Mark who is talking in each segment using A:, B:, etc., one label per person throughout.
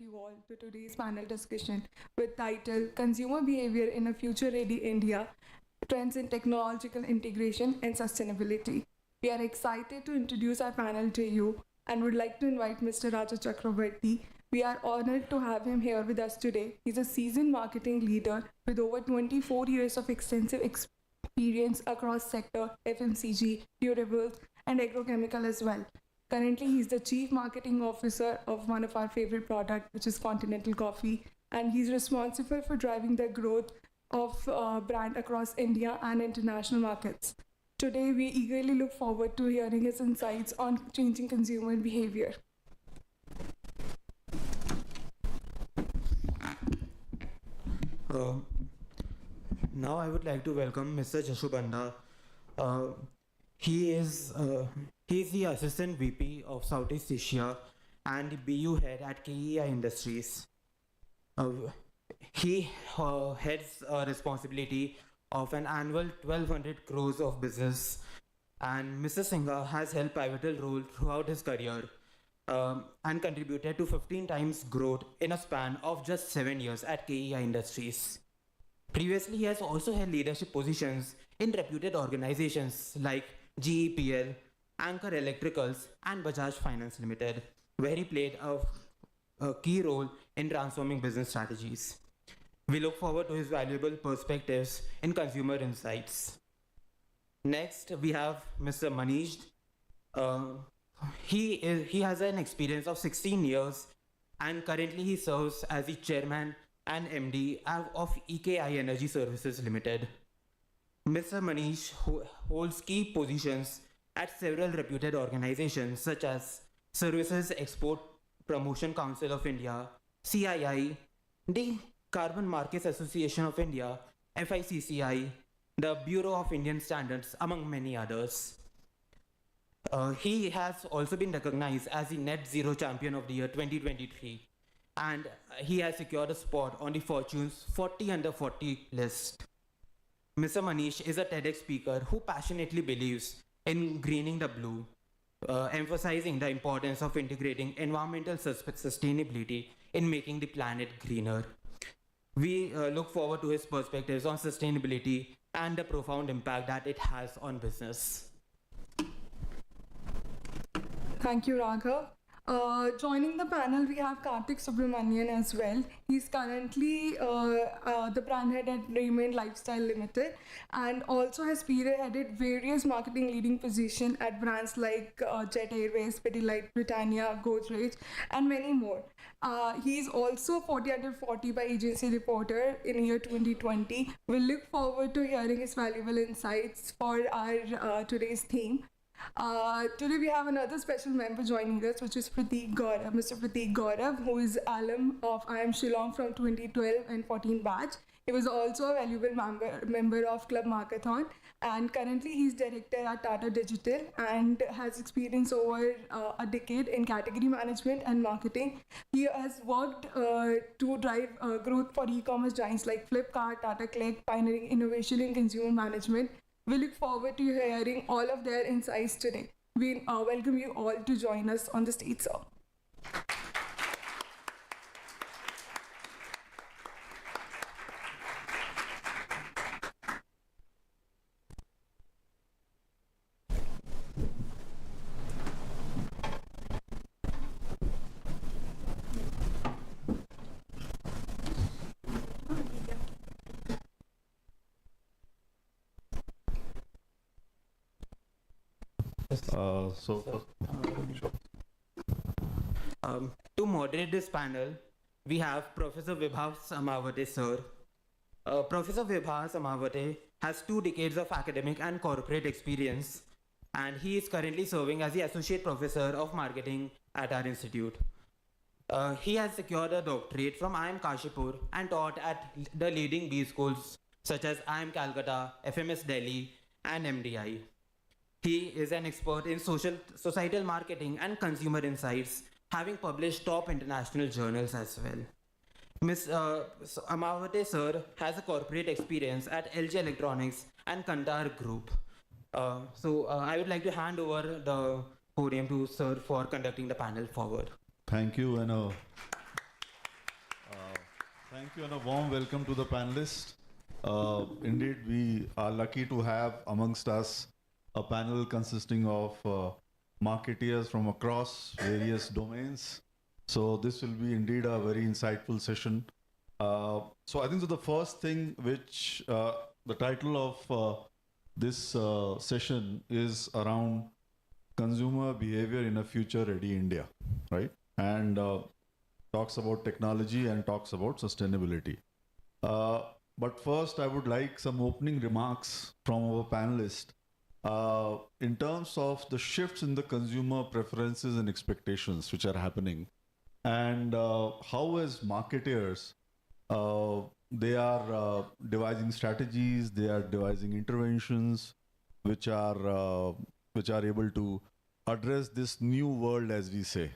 A: you all to today's panel discussion with title Consumer Behavior in a Future Ready India, Trends in Technological Integration and Sustainability. We are excited to introduce our panel to you and would like to invite Mr. Raja Chakravarti. We are honored to have him here with us today. He's a seasoned marketing leader with over 24 years of extensive experience across sector FMCG, durables, and agrochemical as well. Currently, he's the chief marketing officer of one of our favorite products, which is Continental Coffee, and he's responsible for driving the growth of brand across India and international markets. Today, we eagerly look forward to hearing his insights on changing consumer behavior.
B: Uh, Now I would like to welcome Mr. Jashubanda. Uh, he is the Assistant VP of Southeast Asia and BU head at KEI Industries. Uh, he heads responsibility of an annual 1200 crores of business, and Mr. Singha has held pivotal role throughout his career and contributed to 15 times growth in a span of just 7 years at KEI Industries. Previously, he has also held leadership positions in reputed organizations like GEPL, Anchor Electricals, and Bajaj Finance Limited, where he played a key role in transforming business strategies. We look forward to his valuable perspectives in consumer insights. Next, we have Mr. Manish. Uh, he has an experience of 16 years, and currently he serves as the chairman and MD of EKI Energy Services Limited. Mr. Manish holds key positions at several reputed organizations such as Services Export Promotion Council of India, CII, the Carbon Markets Association of India, FICCI, the Bureau of Indian Standards, among many others. He has also been recognized as the Net Zero Champion of the Year 2023, and he has secured a spot on the Fortune's 40 under 40 list. Mr. Manish is a TEDx speaker who passionately believes in greening the blue, emphasizing the importance of integrating environmental sustainability in making the planet greener. We look forward to his perspectives on sustainability and the profound impact that it has on business.
A: Thank you, Raghav. Joining the panel, we have Karthik Subramanian as well. He's currently the brand head at Raymond Lifestyle Limited and also has spearheaded various marketing leading positions at brands like Jet Airways, Pidilite, Britannia, Godrej, and many more. He's also 40 under 40 by agency reporter in year 2020. We look forward to hearing his valuable insights for our today's theme. Today we have another special member joining us, which is Prateek Gaurav, Mr. Prateek Gaurav, who is alum of IIM Shillong from 2012 and 14 batch. He was also a valuable member of Club Markathon, and currently he's director at Tata Digital and has experience over a decade in category management and marketing. He has worked to drive growth for e-commerce giants like Flipkart, Tata Click, pioneering innovation in consumer management. We look forward to hearing all of their insights today. We welcome you all to join us on the stage, sir.
C: Sure.
B: To moderate this panel, we have Professor Vibhav Samavate, sir. Professor Vibhav Samavate has 2 decades of academic and corporate experience, and he is currently serving as the Associate Professor of Marketing at our institute. He has secured a doctorate from IIM Kashipur and taught at the leading B schools such as IIM Calcutta, FMS Delhi, and MDI. He is an expert in societal marketing and consumer insights, having published top international journals as well. Ms. Amavate sir has a corporate experience at LG Electronics and Kantar Group. I would like to hand over the podium to sir for conducting the panel forward.
C: Thank you, and Thank you and a warm welcome to the panelists. Indeed, we are lucky to have amongst us a panel consisting of marketeers from across various domains. So this will be indeed a very insightful session. So I think the first thing which the title of this session is around consumer behavior in a future ready India, right? And talks about technology and talks about sustainability. Uh, but first, I would like some opening remarks from our panelist in terms of the shifts in the consumer preferences and expectations which are happening, and how, as marketers, they are devising strategies, they are devising interventions which are able to address this new world, as we say.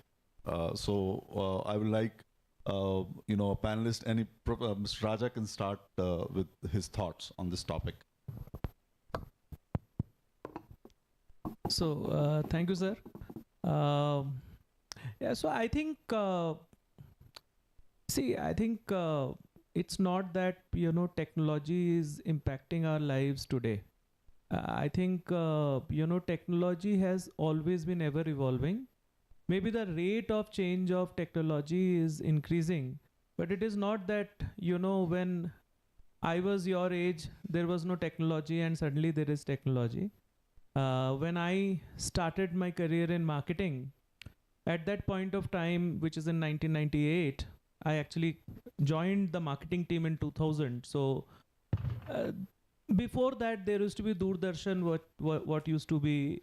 C: I would like, a panelist, Mr. Raja can start with his thoughts on this topic.
D: So, thank you, sir. Yeah, so I think, it's not that, technology is impacting our lives today. I think, technology has always been ever evolving. Maybe the rate of change of technology is increasing, but it is not that, when I was your age, there was no technology and suddenly there is technology. When I started my career in marketing, at that point of time, which is in 1998, I actually joined the marketing team in 2000. So before that, there used to be Doordarshan, what used to be,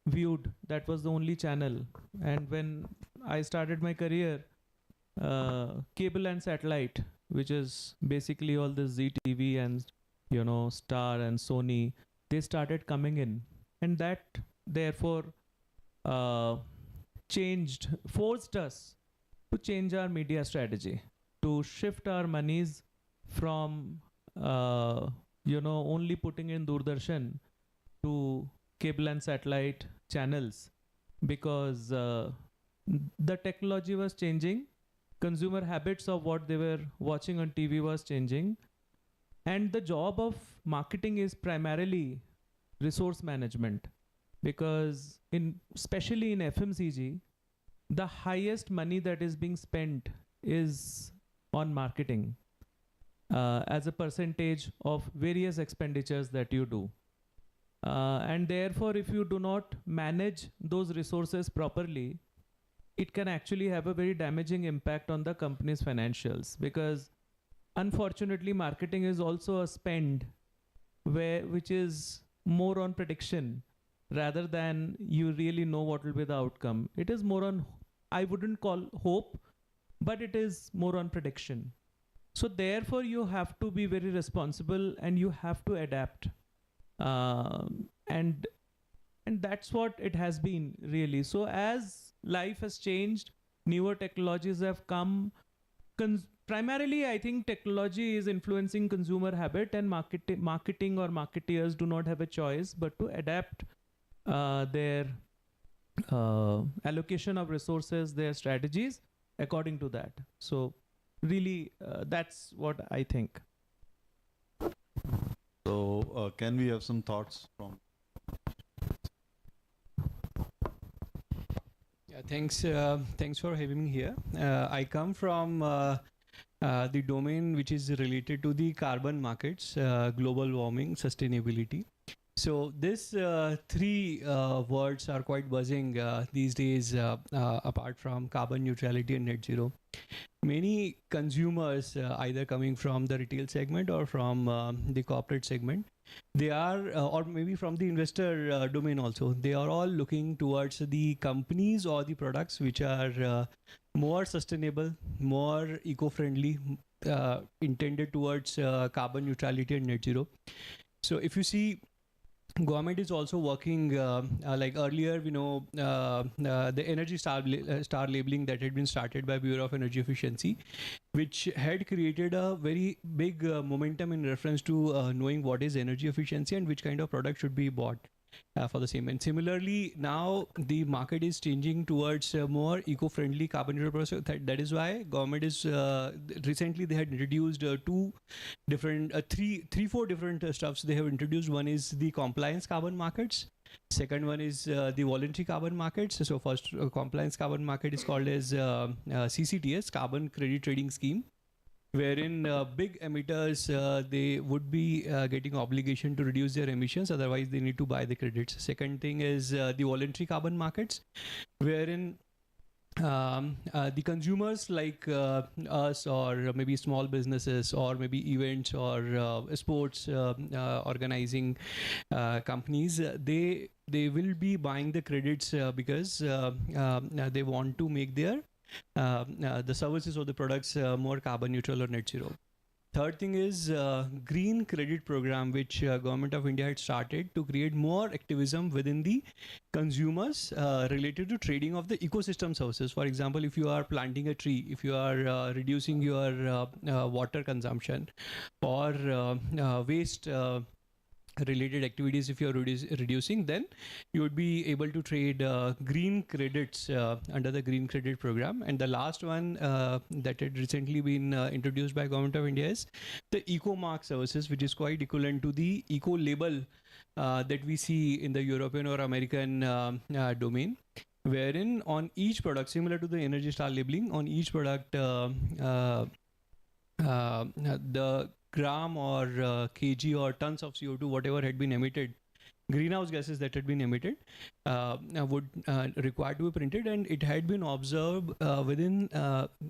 D: viewed. That was the only channel. And when I started my career, cable and satellite, which is basically all the ZTV and Star and Sony, they started coming in, and that therefore forced us to change our media strategy, to shift our monies from only putting in Doordarshan to cable and satellite channels, because the technology was changing, consumer habits of what they were watching on TV was changing, and the job of marketing is primarily resource management, because especially in FMCG, the highest money that is being spent is on marketing as a percentage of various expenditures that you do. And therefore, if you do not manage those resources properly, it can actually have a very damaging impact on the company's financials, because unfortunately, marketing is also a spend which is more on prediction rather than you really know what will be the outcome. It is more on, I wouldn't call hope, but it is more on prediction. So therefore, you have to be very responsible and you have to adapt. And that's what it has been, really. So as life has changed, newer technologies have come. Primarily, I think technology is influencing consumer habit, and marketing or marketeers do not have a choice but to adapt their allocation of resources, their strategies according to that. So really, that's what I think.
C: So can we have some thoughts from?
E: Yeah, thanks for having me here. I come from the domain which is related to the carbon markets, global warming, sustainability. So these three words are quite buzzing these days, apart from carbon neutrality and net zero. Many consumers, either coming from the retail segment or from the corporate segment, they are, or maybe from the investor domain also, they are all looking towards the companies or the products which are more sustainable, more eco-friendly, intended towards carbon neutrality and net zero. So if you see, government is also working like earlier, the Energy Star labeling that had been started by Bureau of Energy Efficiency, which had created a very big momentum in reference to knowing what is energy efficiency and which kind of product should be bought. for the same. And similarly, now the market is changing towards more eco-friendly carbon neutral products. So that is why government is recently they had introduced two different, four different stuffs they have introduced. One is the compliance carbon markets. Second one is the voluntary carbon markets. So first compliance carbon market is called as CCTS, Carbon Credit Trading Scheme, wherein big emitters they would be getting obligation to reduce their emissions, otherwise they need to buy the credits. Second thing is the voluntary carbon markets, wherein the consumers like us, or maybe small businesses, or maybe events or sports organizing companies, they will be buying the credits because they want to make their the services or the products more carbon neutral or net zero. Third thing is green credit program, which government of India had started to create more activism within the consumers related to trading of the ecosystem services. For example, if you are planting a tree, if you are reducing your water consumption, or waste related activities, if you're reducing, then you would be able to trade green credits under the green credit program. And the last one that had recently been introduced by government of India is the eco mark services, which is quite equivalent to the eco label that we see in the European or American domain, wherein on each product, similar to the Energy Star labeling, on each product the gram or kg or tons of CO2 whatever had been emitted, greenhouse gases that had been emitted, would require to be printed. And it had been observed within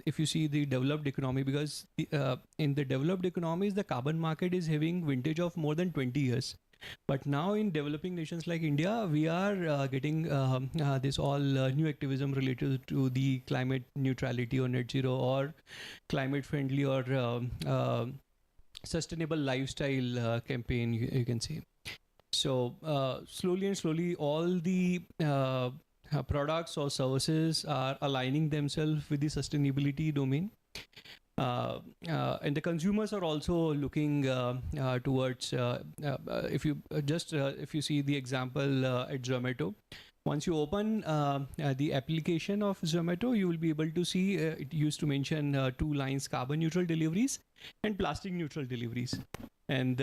E: if you see the developed economy, because in the developed economies the carbon market is having vintage of more than 20 years. But now in developing nations like India, we are getting this all new activism related to the climate neutrality or net zero, or climate friendly or sustainable lifestyle campaign, you can say. So slowly and slowly all the products or services are aligning themselves with the sustainability domain. And the consumers are also looking towards if you see the example at Zomato, once you open the application of Zomato, you will be able to see it used to mention two lines: carbon neutral deliveries and plastic neutral deliveries. And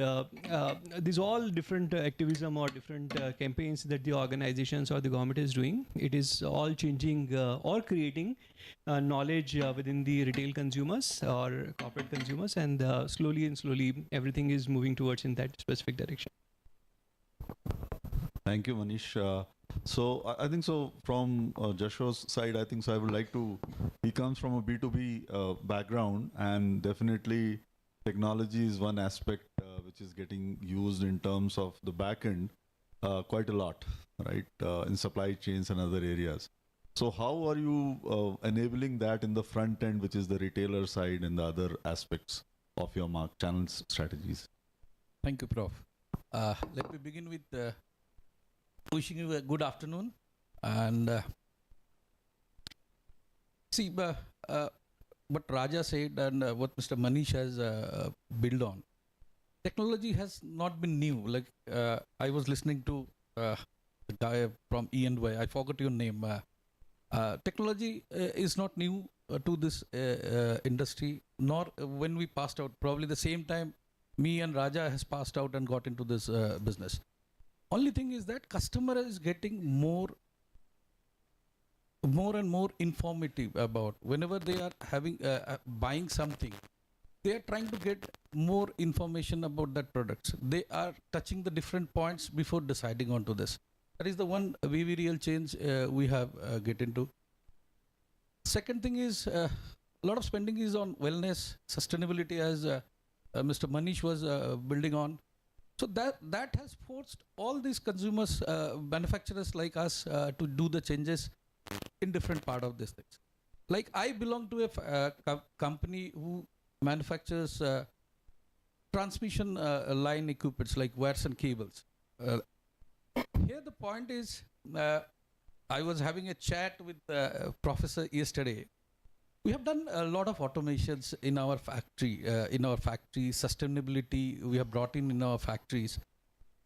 E: these all different activism or different campaigns that the organizations or the government is doing, it is all changing or creating knowledge within the retail consumers or corporate consumers, and slowly and slowly everything is moving towards in that specific direction.
C: Thank you, Manish. So I think so from Jasho's side, I think so I would like to, he comes from a B2B background, and definitely technology is one aspect which is getting used in terms of the back end quite a lot, right, in supply chains and other areas. So how are you enabling that in the front end, which is the retailer side, and the other aspects of your channel strategies?
F: Thank you, Prof. Let me begin with wishing you a good afternoon. And see, what Raja said and what Mr. Manish has built on, technology has not been new. Like I was listening to the guy from E&Y, I forgot your name. Technology is not new to this industry, nor when we passed out. Probably the same time me and Raja has passed out and got into this business. Only thing is that customer is getting more and more informative about whenever they are having buying something. They are trying to get more information about that products. They are touching the different points before deciding onto this. That is the one very real change we have get into. Second thing is a lot of spending is on wellness, sustainability, as Mr. Manish was building on. So that has forced all these consumers, manufacturers like us, to do the changes in different part of these things. Like I belong to a company who manufactures transmission line equipments like wires and cables. Here the point is, I was having a chat with professor yesterday. We have done a lot of automations in our factory, sustainability we have brought in our factories.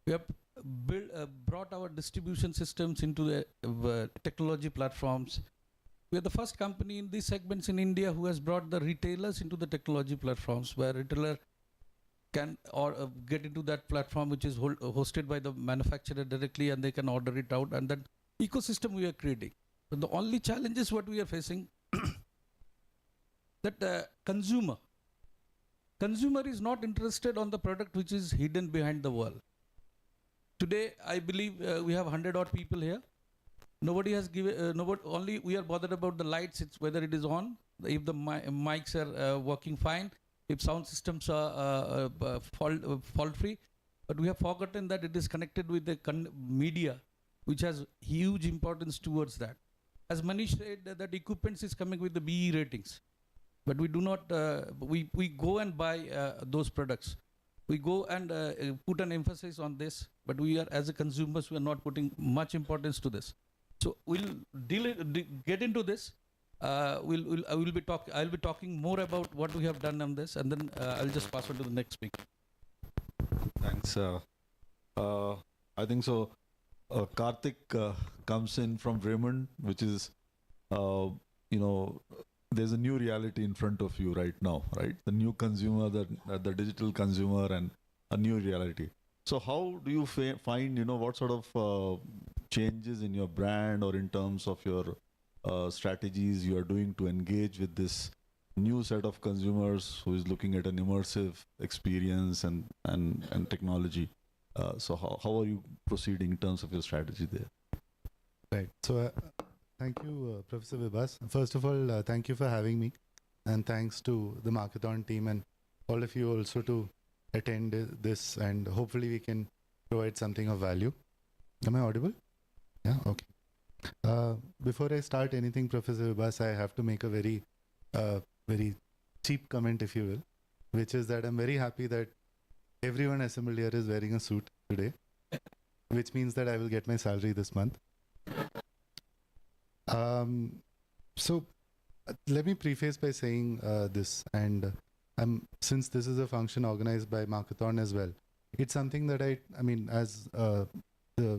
F: We have brought our distribution systems into the technology platforms. We are the first company in these segments in India who has brought the retailers into the technology platforms, where retailer can or get into that platform which is hosted by the manufacturer directly, and they can order it out, and that ecosystem we are creating. But the only challenge is what we are facing, that consumer is not interested on the product which is hidden behind the wall. Today, I believe we have 100 odd people here. Nobody has given, nobody, only we are bothered about the lights, it's whether it is on, if the mics are working fine, if sound systems are fault free. But we have forgotten that it is connected with the media, which has huge importance towards that. As Manish said, that equipment is coming with the BE ratings. But we do not, we go and buy those products. We go and put an emphasis on this, but we are, as a consumers, we are not putting much importance to this. So we'll get into this. I'll be talking more about what we have done on this, and then I'll just pass on to the next speaker.
C: Thanks. I think so. Karthik comes in from Raymond, which is, there's a new reality in front of you right now, right? The new consumer, the digital consumer, and a new reality. So how do you find, what sort of changes in your brand or in terms of your strategies you are doing to engage with this new set of consumers who is looking at an immersive experience and technology? So how are you proceeding in terms of your strategy there?
G: Right. So thank you, Professor Vibhas. First of all, thank you for having me, and thanks to the Marketon team and all of you also to attend this, and hopefully we can provide something of value. Am I audible? Yeah. Okay. Before I start anything, Professor Vibhas, I have to make a very cheap comment, if you will, which is that I'm very happy that everyone assembled here is wearing a suit today, which means that I will get my salary this month. So let me preface by saying this, and since this is a function organized by Marketon as well, it's something that I mean, as the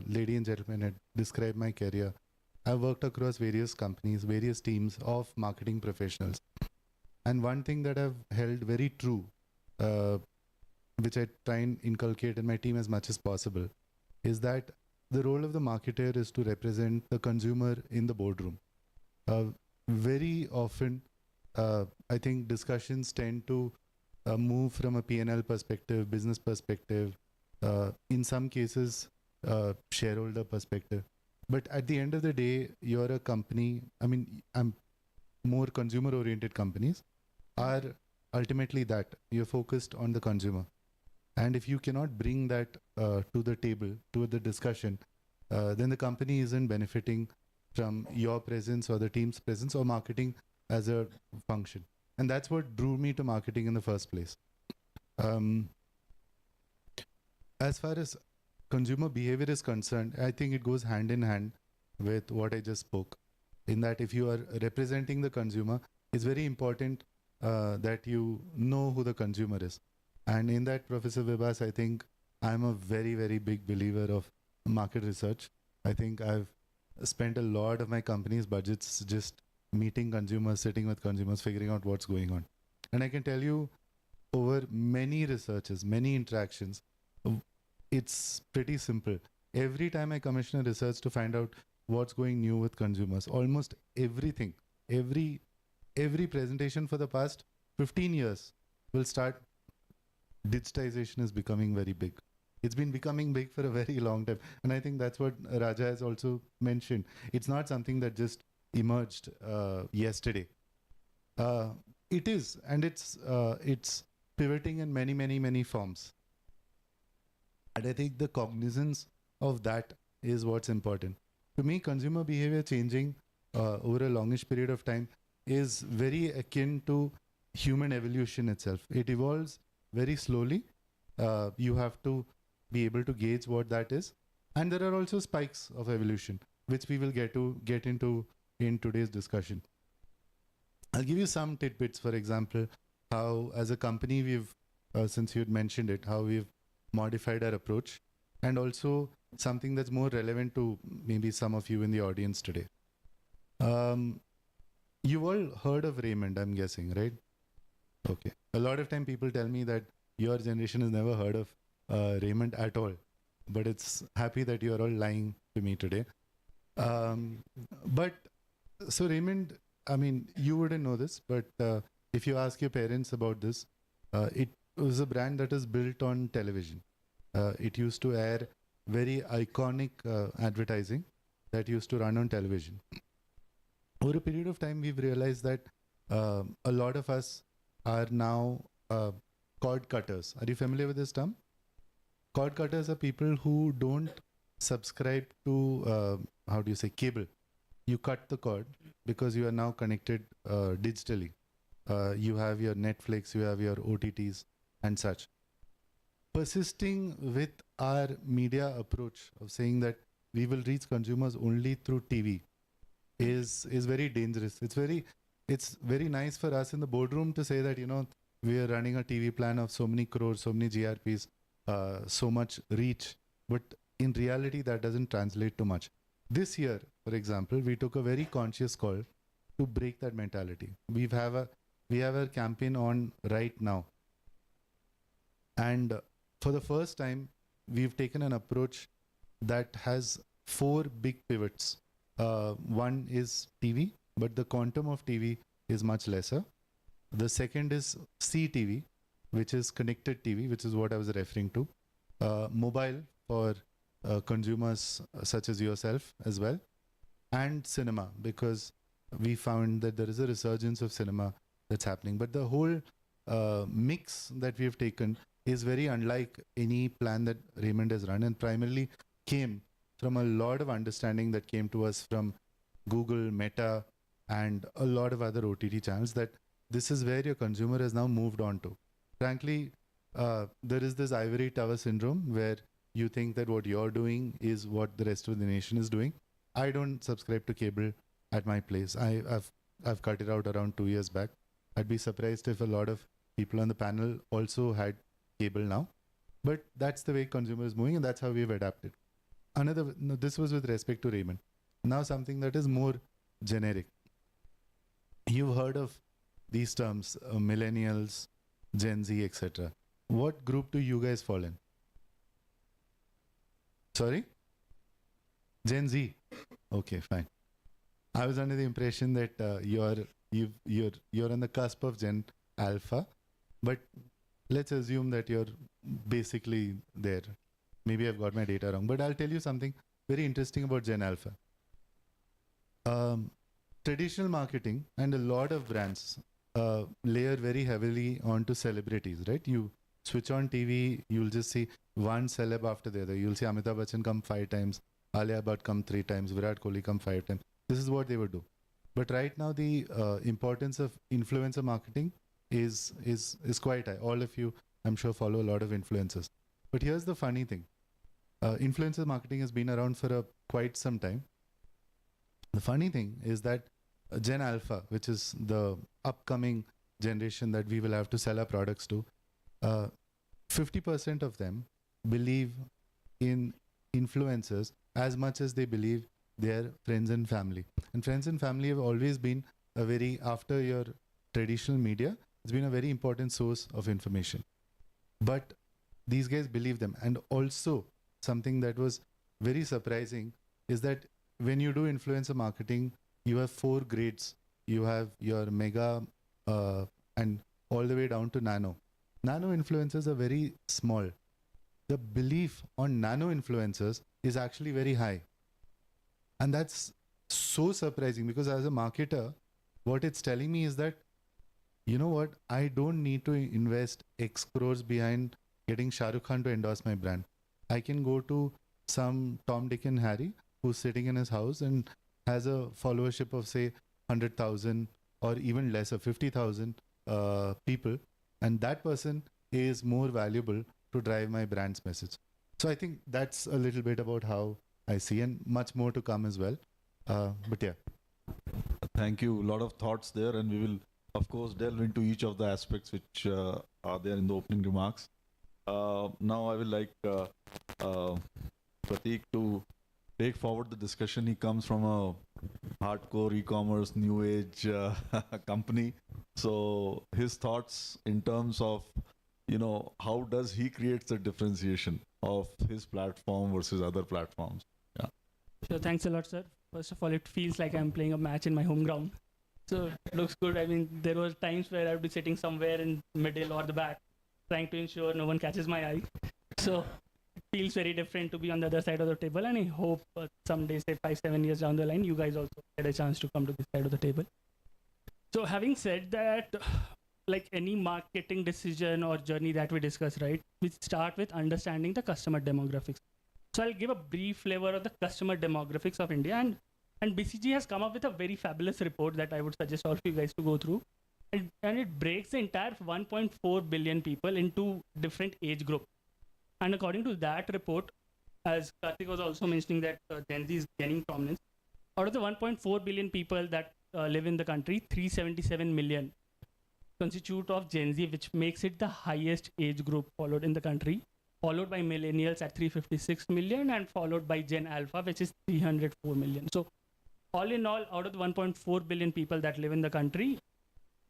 G: lady and gentleman had described my career, I've worked across various companies, various teams of marketing professionals. And one thing that I've held very true, which I try and inculcate in my team as much as possible, is that the role of the marketer is to represent the consumer in the boardroom. Very often, I think discussions tend to move from a P&L perspective, business perspective, in some cases, shareholder perspective. But at the end of the day, you're a company, I'm more consumer-oriented companies are ultimately that. You're focused on the consumer. And if you cannot bring that to the table, to the discussion, then the company isn't benefiting from your presence or the team's presence or marketing as a function. And that's what drew me to marketing in the first place. As far as consumer behavior is concerned, I think it goes hand in hand with what I just spoke. In that if you are representing the consumer, it's very important that you know who the consumer is. And in that, Professor Vibhas, I think I'm a very, very big believer of market research. I think I've spent a lot of my company's budgets just meeting consumers, sitting with consumers, figuring out what's going on. And I can tell you, over many researches, many interactions, it's pretty simple. Every time I commission a research to find out what's going new with consumers, almost everything, every presentation for the past 15 years will start. Digitization is becoming very big. It's been becoming big for a very long time. And I think that's what Raja has also mentioned. It's not something that just emerged yesterday. It is, and it's pivoting in many, many, many forms. And I think the cognizance of that is what's important. To me, consumer behavior changing over a longish period of time is very akin to human evolution itself. It evolves very slowly. You have to be able to gauge what that is. And there are also spikes of evolution, which we will get into in today's discussion. I'll give you some tidbits, for example, how as a company we've, since you had mentioned it, how we've modified our approach. and also something that's more relevant to maybe some of you in the audience today. You've all heard of Raymond, I'm guessing, right? Okay. A lot of time people tell me that your generation has never heard of Raymond at all, but it's happy that you're all lying to me today. But so Raymond, I mean, you wouldn't know this, but if you ask your parents about this, it was a brand that is built on television. It used to air very iconic advertising that used to run on television. Over a period of time, we've realized that a lot of us are now cord cutters. Are you familiar with this term? Cord cutters are people who don't subscribe to, how do you say, cable. You cut the cord because you are now connected digitally. You have your Netflix, you have your OTTs and such. Persisting with our media approach of saying that we will reach consumers only through TV is very dangerous. It's very nice for us in the boardroom to say that, you know, we are running a TV plan of so many crores, so many GRPs, so much reach. But in reality, that doesn't translate to much. This year, for example, we took a very conscious call to break that mentality. We have a campaign on right now. And for the first time, we've taken an approach that has 4 big pivots. One is TV, but the quantum of TV is much lesser. The second is CTV, which is connected TV, which is what I was referring to. Mobile for consumers such as yourself as well. And cinema, because we found that there is a resurgence of cinema that's happening. But the whole mix that we have taken is very unlike any plan that Raymond has run, and primarily came from a lot of understanding that came to us from Google, Meta, and a lot of other OTT channels, that this is where your consumer has now moved on to. Frankly, there is this ivory tower syndrome where you think that what you're doing is what the rest of the nation is doing. I don't subscribe to cable at my place. I've cut it out around 2 years back. I'd be surprised if a lot of people on the panel also had cable now. But that's the way consumer is moving, and that's how we've adapted. This was with respect to Raymond. Now something that is more generic. You've heard of these terms, millennials, Gen Z, etc. What group do you guys fall in? Sorry? Gen Z. Okay, fine. I was under the impression that you're on the cusp of Gen Alpha, but let's assume that you're basically there. Maybe I've got my data wrong, but I'll tell you something very interesting about Gen Alpha. Traditional marketing and a lot of brands layer very heavily onto celebrities, right? You switch on TV, you'll just see one celeb after the other. You'll see Amitabh Bachchan come 5 times, Alia Bhatt come 3 times, Virat Kohli come 5 times. This is what they would do. But right now, the importance of influencer marketing is quite high. All of you, I'm sure, follow a lot of influencers. But here's the funny thing. Influencer marketing has been around for quite some time. The funny thing is that Gen Alpha, which is the upcoming generation that we will have to sell our products to, 50% of them believe in influencers as much as they believe their friends and family. And friends and family have always been after your traditional media, it's been a very important source of information. But these guys believe them. And also, something that was very surprising is that when you do influencer marketing, you have 4 grades. You have your mega and all the way down to nano. Nano influencers are very small. The belief on nano influencers is actually very high. And that's so surprising, because as a marketer, what it's telling me is that, you know what, I don't need to invest X crores behind getting Shah Rukh Khan to endorse my brand. I can go to some Tom, Dick and Harry who's sitting in his house and has a followership of say 100,000 or even lesser, 50,000 people. And that person is more valuable to drive my brand's message. So I think that's a little bit about how I see, and much more to come as well. But yeah.
C: Thank you. A lot of thoughts there, and we will, of course, delve into each of the aspects which are there in the opening remarks. Now I will like Prateek to take forward the discussion. He comes from a hardcore e-commerce new age company. So his thoughts in terms of, you know, how does he create the differentiation of his platform versus other platforms? Yeah.
H: Sure, thanks a lot, sir. First of all, it feels like I'm playing a match in my home ground. So it looks good. I mean, there were times where I would be sitting somewhere in middle or the back, trying to ensure no one catches my eye. So it feels very different to be on the other side of the table. And I hope someday, say 5-7 years down the line, you guys also get a chance to come to this side of the table. So having said that, like any marketing decision or journey that we discuss, right, we start with understanding the customer demographics. So I'll give a brief flavor of the customer demographics of India, and BCG has come up with a very fabulous report that I would suggest all of you guys to go through. And it breaks the entire 1.4 billion people into different age groups. And according to that report, as Karthik was also mentioning that Gen Z is gaining prominence, out of the 1.4 billion people that live in the country, 377 million constitute of Gen Z, which makes it the highest age group followed in the country, followed by millennials at 356 million, and followed by Gen Alpha, which is 304 million. So all in all, out of the 1.4 billion people that live in the country,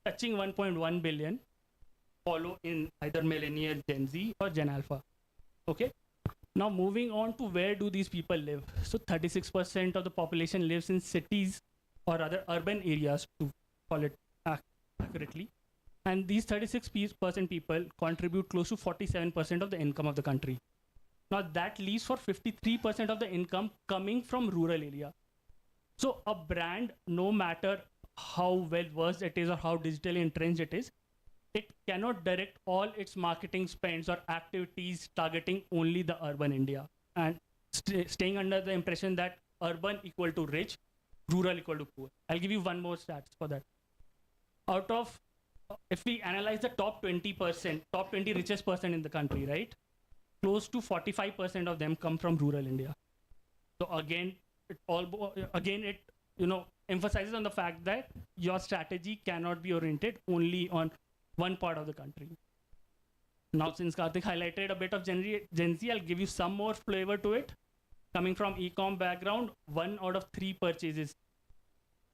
H: touching 1.1 billion follow in either millennial, Gen Z, or Gen Alpha. Okay. Now moving on to where do these people live? So 36% of the population lives in cities or other urban areas, to call it accurately. And these 36% people contribute close to 47% of the income of the country. Now that leaves for 53% of the income coming from rural area. So a brand, no matter how well versed it is or how digitally entrenched it is, it cannot direct all its marketing spends or activities targeting only the urban India and staying under the impression that urban equal to rich, rural equal to poor. I'll give you one more stats for that. Out of, if we analyze the top 20%, top 20 richest person in the country, right? Close to 45% of them come from rural India. So again, it emphasizes on the fact that your strategy cannot be oriented only on one part of the country. Now, since Karthik highlighted a bit of Gen Z, I'll give you some more flavor to it. Coming from e-com background, 1 out of 3 purchases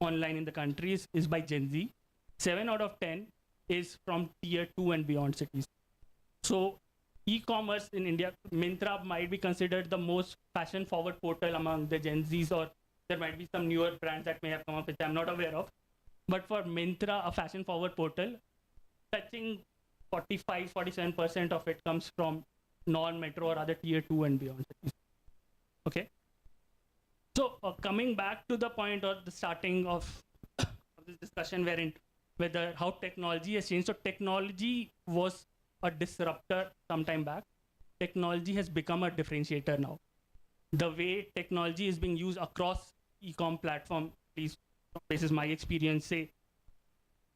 H: online in the country is by Gen Z. 7 out of 10 is from tier 2 and beyond cities. So e-commerce in India, Myntra might be considered the most fashion-forward portal among the Gen Zs, or there might be some newer brands that may have come up which I'm not aware of. But for Myntra, a fashion-forward portal, touching 45-47% of it comes from non-metro or other tier 2 and beyond cities. Okay. So coming back to the point or the starting of this discussion whether how technology has changed. So technology was a disruptor some time back. Technology has become a differentiator now. The way technology is being used across e-com platform, at least this is my experience, say,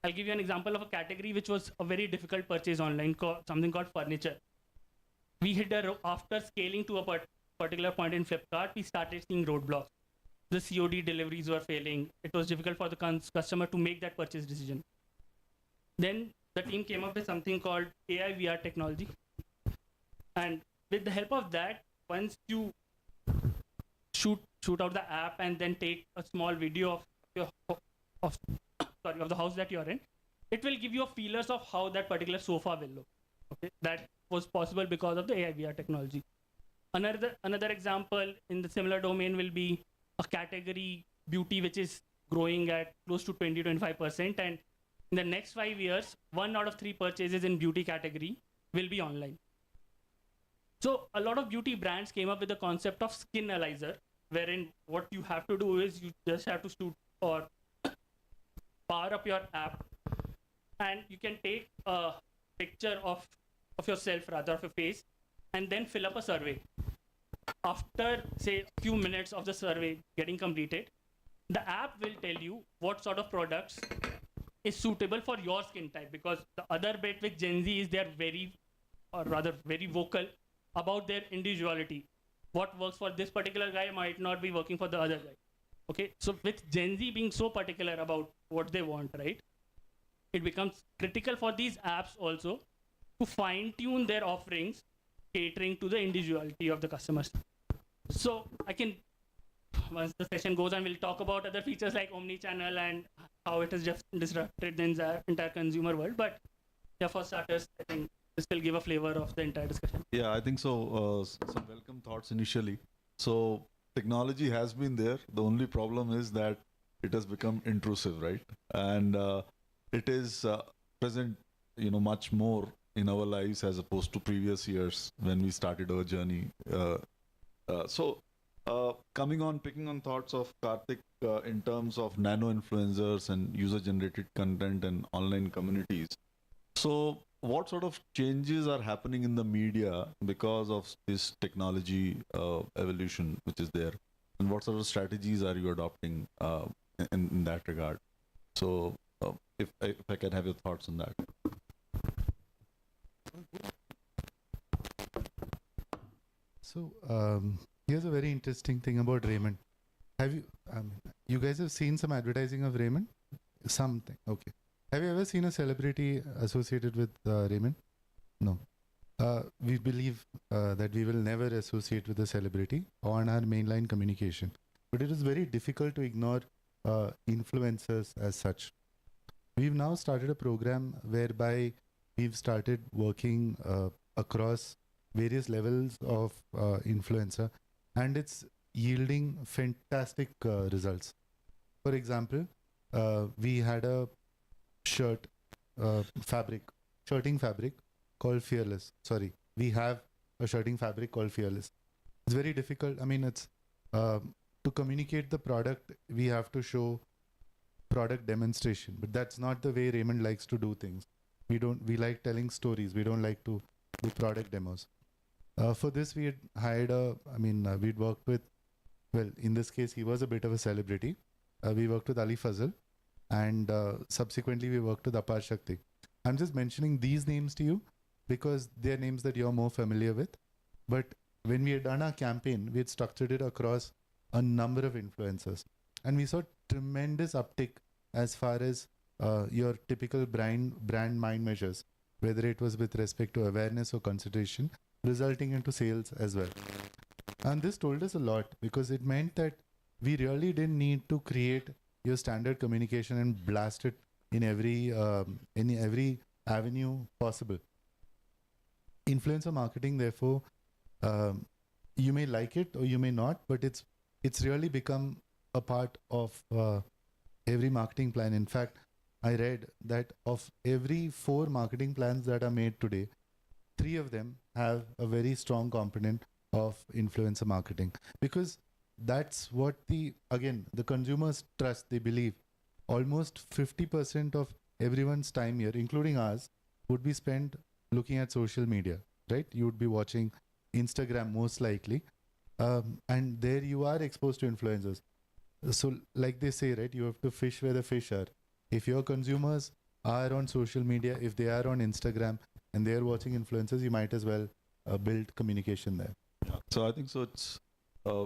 H: I'll give you an example of a category which was a very difficult purchase online, something called furniture. We hit after scaling to a particular point in Flipkart, we started seeing roadblocks. The COD deliveries were failing. It was difficult for the customer to make that purchase decision. Then the team came up with something called AI VR technology. And with the help of that, once you shoot out the app and then take a small video of the house that you're in, it will give you a feelers of how that particular sofa will look. Okay, that was possible because of the AI VR technology. Another example in the similar domain will be a category beauty, which is growing at close to 20-25%, and in the next 5 years, 1 out of 3 purchases in beauty category will be online. So a lot of beauty brands came up with the concept of skin analyzer, wherein what you have to do is you just have to shoot or power up your app, and you can take a picture of yourself, rather of your face, and then fill up a survey. After, say, a few minutes of the survey getting completed, the app will tell you what sort of products is suitable for your skin type, because the other bit with Gen Z is they are very vocal about their individuality. What works for this particular guy might not be working for the other guy. Okay, so with Gen Z being so particular about what they want, right, it becomes critical for these apps also to fine tune their offerings catering to the individuality of the customers. So I can, once the session goes on, we'll talk about other features like omni-channel and how it has just disrupted the entire consumer world. But yeah, for starters, I think this will give a flavor of the entire discussion.
C: Yeah, I think so. Some welcome thoughts initially. So technology has been there. The only problem is that it has become intrusive, right? And it is present, much more in our lives as opposed to previous years when we started our journey. Picking on thoughts of Karthik in terms of nano influencers and user generated content and online communities. So, what sort of changes are happening in the media because of this technology evolution which is there? And what sort of strategies are you adopting in that regard? So, if I can have your thoughts on that.
G: So here's a very interesting thing about Raymond. Have you, you guys have seen some advertising of Raymond? Something, okay. Have you ever seen a celebrity associated with Raymond? No. We believe that we will never associate with a celebrity on our mainline communication. But it is very difficult to ignore influencers as such. We've now started a program whereby we've started working across various levels of influencer, and it's yielding fantastic results. For example, we had a shirting fabric called Fearless. Sorry, we have a shirting fabric called Fearless. It's very difficult. I mean, it's to communicate the product, we have to show product demonstration, but that's not the way Raymond likes to do things. We like telling stories. We don't like to do product demos. For this, we had hired we'd worked with, well, in this case, he was a bit of a celebrity. We worked with Ali Fazal, and subsequently we worked with Apar Shakti. I'm just mentioning these names to you because they're names that you're more familiar with. But when we had done our campaign, we had structured it across a number of influencers. And we saw tremendous uptick as far as your typical brand mind measures, whether it was with respect to awareness or consideration, resulting into sales as well. And this told us a lot because it meant that we really didn't need to create your standard communication and blast it in every avenue possible. Influencer marketing, therefore, you may like it or you may not, but it's really become a part of every marketing plan. In fact, I read that of every 4 marketing plans that are made today, 3 of them have a very strong component of influencer marketing, because that's what the consumers trust. They believe almost 50% of everyone's time here, including ours, would be spent looking at social media, right? You would be watching Instagram most likely, and there you are exposed to influencers. So like they say, right, you have to fish where the fish are. If your consumers are on social media, if they are on Instagram and they're watching influencers, you might as well build communication there.
C: So I think so. It's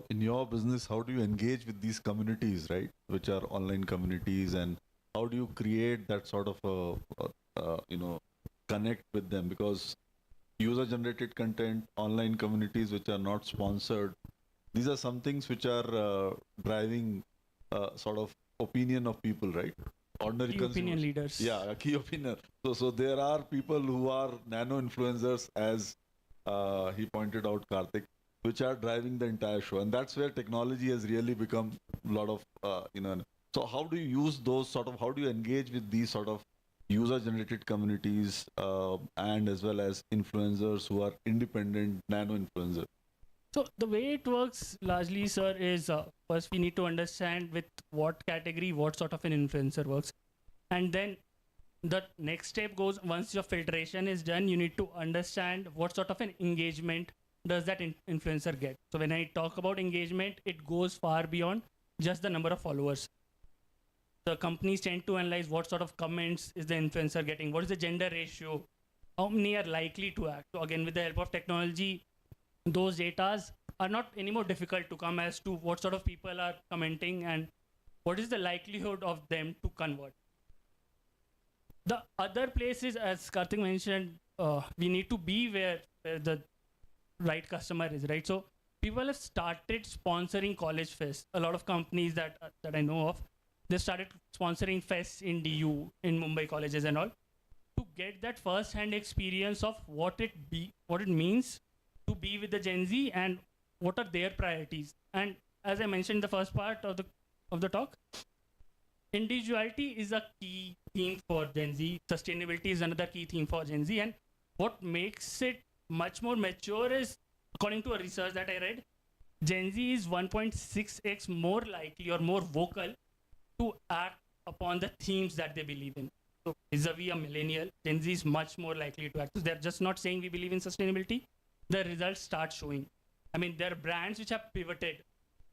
C: in your business, how do you engage with these communities, right? Which are online communities, and how do you create that sort of connect with them? Because user-generated content, online communities which are not sponsored, these are some things which are driving sort of opinion of people, right? Ordinary
H: Key
C: consumers.
H: opinion leaders.
C: Yeah, a key opinion. So there are people who are nano influencers, as he pointed out, Karthik, which are driving the entire show, and that's where technology has really become a lot of So how do you use those sort of? How do you engage with these sort of user-generated communities and as well as influencers who are independent nano influencers?
H: So the way it works largely, sir, is first we need to understand with what category, what sort of an influencer works. And then the next step goes, once your filtration is done, you need to understand what sort of an engagement does that influencer get. So when I talk about engagement, it goes far beyond just the number of followers. The companies tend to analyze what sort of comments is the influencer getting, what is the gender ratio, how many are likely to act. So again, with the help of technology, those datas are not anymore difficult to come as to what sort of people are commenting and what is the likelihood of them to convert. The other places, as Karthik mentioned, we need to be where the right customer is, right? So people have started sponsoring college fests. A lot of companies that I know of, they started sponsoring fests in DU, in Mumbai colleges and all, to get that first-hand experience of what it means to be with the Gen Z and what are their priorities. And as I mentioned in the first part of the talk, individuality is a key theme for Gen Z. Sustainability is another key theme for Gen Z. And what makes it much more mature is, according to a research that I read, Gen Z is 1.6x more likely or more vocal to act upon the themes that they believe in. So vis-a-vis a millennial, Gen Z is much more likely to act. So they're just not saying we believe in sustainability. The results start showing. I mean, there are brands which have pivoted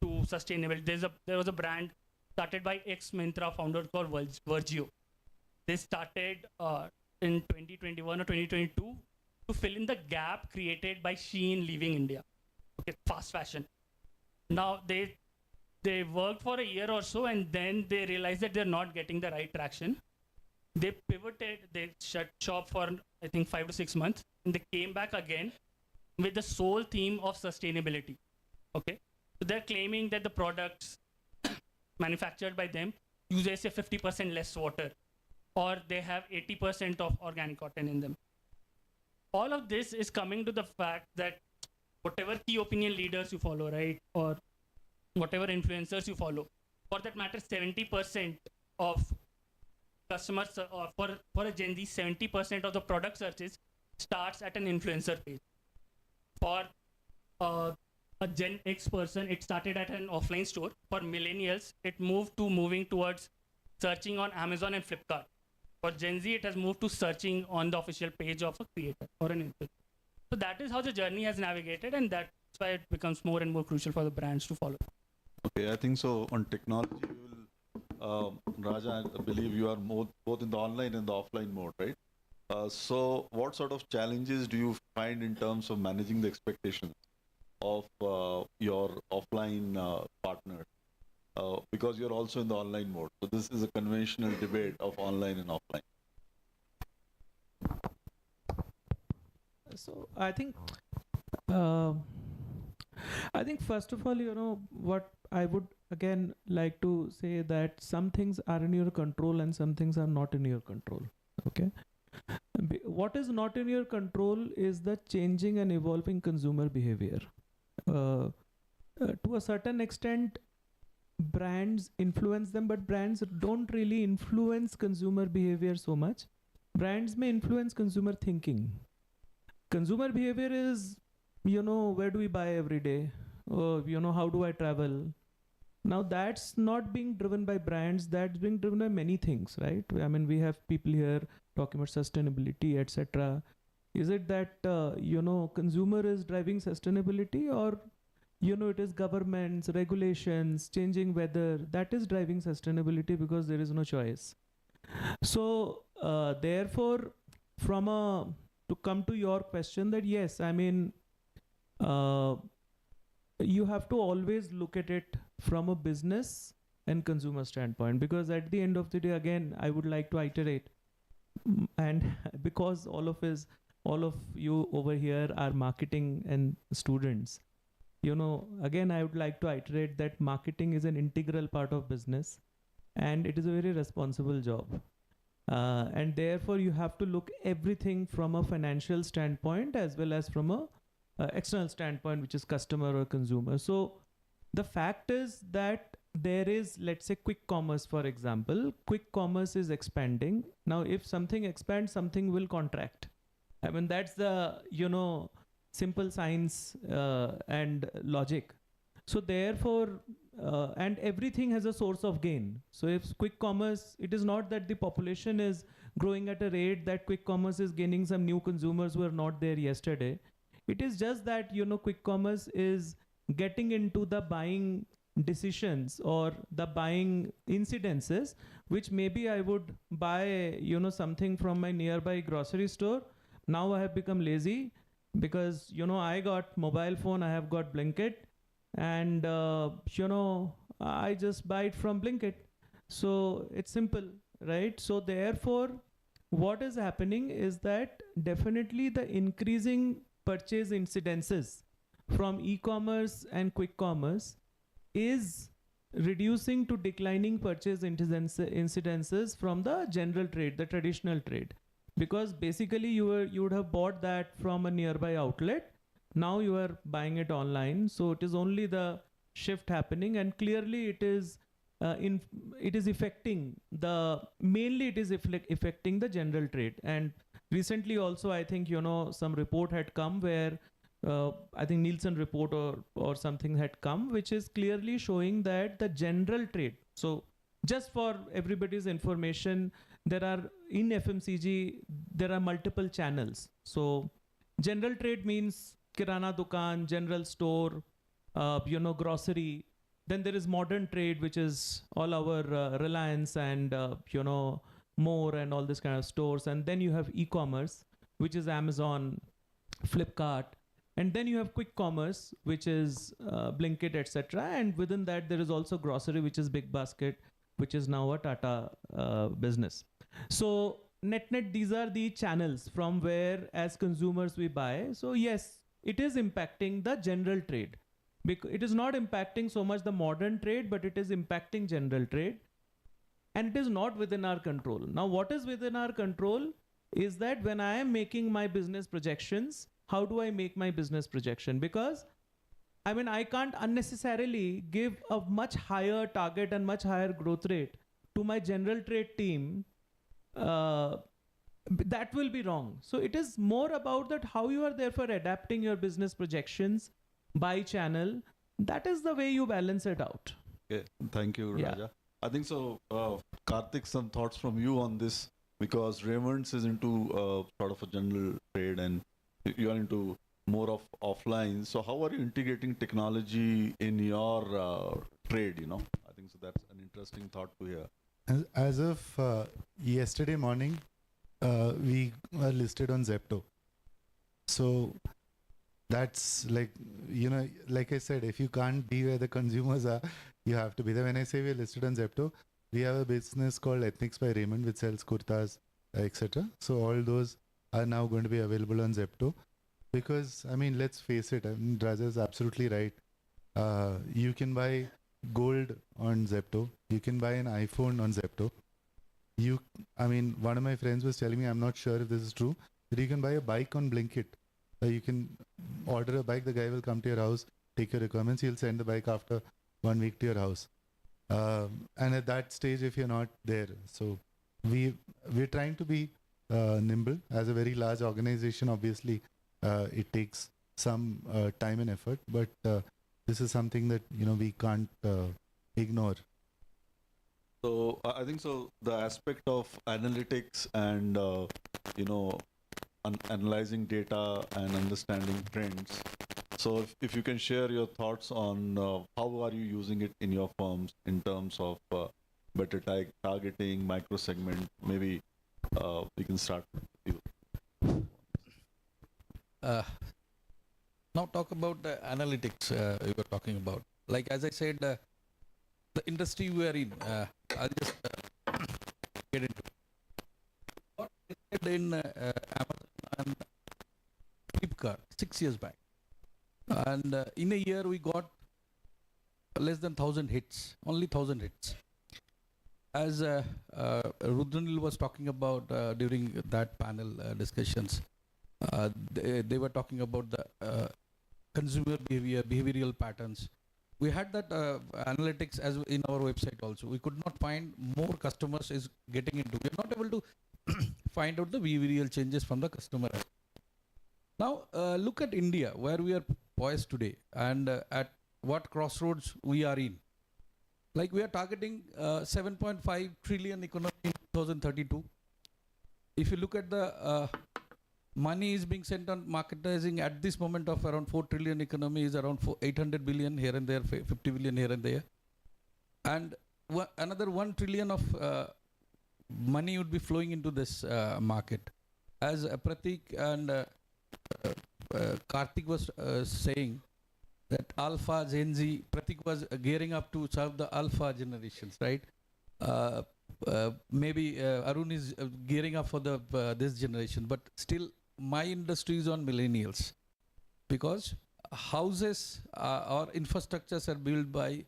H: to sustainability. There was a brand started by ex-Myntra founder called Virgio. They started in 2021 or 2022 to fill in the gap created by Shein leaving India. Okay, fast fashion. Now they worked for a year or so, and then they realized that they're not getting the right traction. They pivoted, they shut shop for I think 5 to 6 months, and they came back again with the sole theme of sustainability. Okay, so they're claiming that the products manufactured by them use, say, 50% less water, or they have 80% of organic cotton in them. All of this is coming to the fact that whatever key opinion leaders you follow, right, or whatever influencers you follow, for that matter, 70% of customers, or for a Gen Z, 70% of the product searches starts at an influencer page. For a Gen X person, it started at an offline store. For millennials, it moving towards searching on Amazon and Flipkart. For Gen Z, it has moved to searching on the official page of a creator or an influencer. So that is how the journey has navigated, and that's why it becomes more and more crucial for the brands to follow.
C: Okay, I think so. On technology, you will, Raja, I believe you are both in the online and the offline mode, right? So, what sort of challenges do you find in terms of managing the expectations of your offline partner? Because you're also in the online mode. So, this is a conventional debate of online and offline.
D: So I think first of all, what I would again like to say, that some things are in your control and some things are not in your control. Okay. What is not in your control is the changing and evolving consumer behavior. To a certain extent, brands influence them, but brands don't really influence consumer behavior so much. Brands may influence consumer thinking. Consumer behavior is, where do we buy every day? How do I travel? Now that's not being driven by brands, that's being driven by many things, right? I mean, we have people here talking about sustainability, etc. Is it that, consumer is driving sustainability, or, it is governments, regulations, changing weather, that is driving sustainability because there is no choice. So, therefore, to come to your question, that yes, I mean, you have to always look at it from a business and consumer standpoint, because at the end of the day, again, I would like to iterate, and because all of you over here are marketing and students, again, I would like to iterate that marketing is an integral part of business, and it is a very responsible job. And therefore, you have to look everything from a financial standpoint as well as from a external standpoint, which is customer or consumer. So the fact is that there is, let's say, quick commerce, for example. Quick commerce is expanding. Now, if something expands, something will contract. I mean, that's the, simple science and logic. So therefore, and everything has a source of gain. So if quick commerce, it is not that the population is growing at a rate that quick commerce is gaining some new consumers who were not there yesterday. It is just that, quick commerce is getting into the buying decisions or the buying incidences, which maybe I would buy, something from my nearby grocery store. Now I have become lazy because, I got mobile phone, I have got Blinkit, and I just buy it from Blinkit. So it's simple, right? So therefore, what is happening is that definitely the increasing purchase incidences from e-commerce and quick commerce is reducing to declining purchase incidences from the general trade, the traditional trade. Because basically you would have bought that from a nearby outlet. Now you are buying it online. So it is only the shift happening, and clearly it is affecting affecting the general trade. And recently also, I think, some report had come where I think Nielsen report or something had come, which is clearly showing that the general trade. So just for everybody's information, in FMCG, there are multiple channels. So general trade means kirana dukan, general store, grocery. Then there is modern trade, which is all our Reliance and, More and all this kind of stores. And then you have e-commerce, which is Amazon, Flipkart. And then you have quick commerce, which is Blinkit, etc. And within that, there is also grocery, which is Big Basket, which is now a Tata business. So net, these are the channels from where, as consumers, we buy. So yes, it is impacting the general trade. It is not impacting so much the modern trade, but it is impacting general trade. And it is not within our control. Now, what is within our control is that when I am making my business projections, how do I make my business projection? Because, I can't unnecessarily give a much higher target and much higher growth rate to my general trade team. That will be wrong. So it is more about that how you are therefore adapting your business projections by channel. That is the way you balance it out.
C: Okay, thank you,
D: Yeah.
C: Raja. I think so. Karthik, some thoughts from you on this, because Raymond's is into sort of a general trade and you are into more of offline. So how are you integrating technology in your trade? I think so. That's an interesting thought to hear.
G: As of yesterday morning, we are listed on Zepto. So that's like I said, if you can't be where the consumers are, you have to be there. When I say we're listed on Zepto, we have a business called Ethnics by Raymond, which sells kurtas, etc. So all those are now going to be available on Zepto. Because, let's face it, Raja is absolutely right. You can buy gold on Zepto. You can buy an iPhone on Zepto. One of my friends was telling me, I'm not sure if this is true, that you can buy a bike on Blinkit. You can order a bike, the guy will come to your house, take your requirements, he'll send the bike after 1 week to your house. And at that stage, if you're not there, so we're trying to be nimble. As a very large organization, obviously, it takes some time and effort, but this is something that we can't ignore.
C: So I think so. The aspect of analytics and analyzing data and understanding trends. So if you can share your thoughts on how are you using it in your firms in terms of better targeting, micro segment. Maybe we can start with you.
F: Now talk about the analytics you were talking about. Like as I said, the industry we are in, I'll just get into it. What I said in Amazon and Flipkart 6 years back. And in a year we got less than 1,000 hits, only 1,000 hits. As Rudranil was talking about during that panel discussions, they were talking about the consumer behavior, behavioral patterns. We had that analytics as in our website also. We could not find more customers is getting into. We are not able to find out the behavioral changes from the customer. Now look at India, where we are poised today, and at what crossroads we are in. Like we are targeting 7.5 trillion economy in 2032. If you look at the money is being spent on marketing at this moment of around 4 trillion economy is around 800 billion here and there, 50 billion here and there. And another 1 trillion of money would be flowing into this market. As Pratik and Karthik was saying, that Alpha, Gen Z, Pratik was gearing up to serve the Alpha generations, right? Maybe Arun is gearing up for the this generation, but still my industry is on millennials. because houses or infrastructures are built by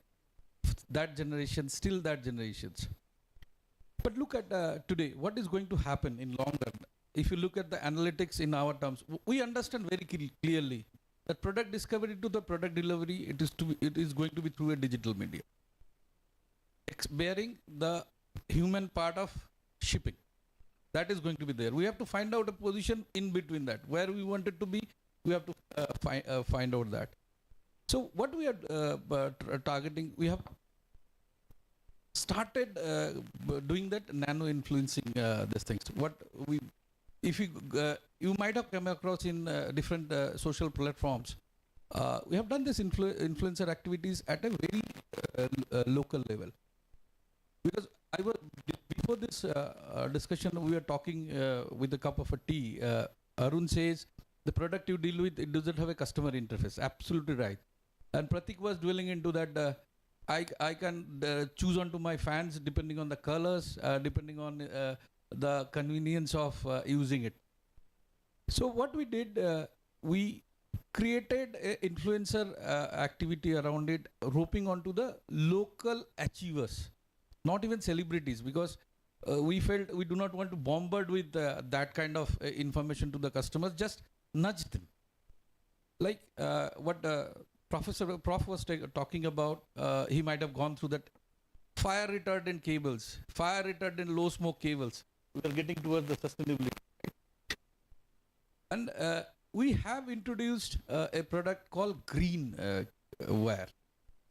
F: that generation, still that generations. But look at today, what is going to happen in long run? If you look at the analytics in our terms, we understand very clearly that product discovery to the product delivery, it is going to be through a digital media, bearing the human part of shipping. That is going to be there. We have to find out a position in between that. Where we want it to be, we have to find out that. So what we are targeting, we have started doing that nano influencing these things. What we, if you might have come across in different social platforms, we have done this influencer activities at a very local level. Because before this discussion, we were talking with a cup of a tea. Arun says the product you deal with, it doesn't have a customer interface. Absolutely right. And Pratik was dwelling into that. I can choose onto my fans depending on the colors, depending on the convenience of using it. So what we did, we created an influencer activity around it, roping onto the local achievers, not even celebrities, because we felt we do not want to bombard with that kind of information to the customers, just nudge them. Like what Prof was talking about, he might have gone through that fire retardant cables, fire retardant low smoke cables. We are getting towards the sustainability. And we have introduced a product called green ware.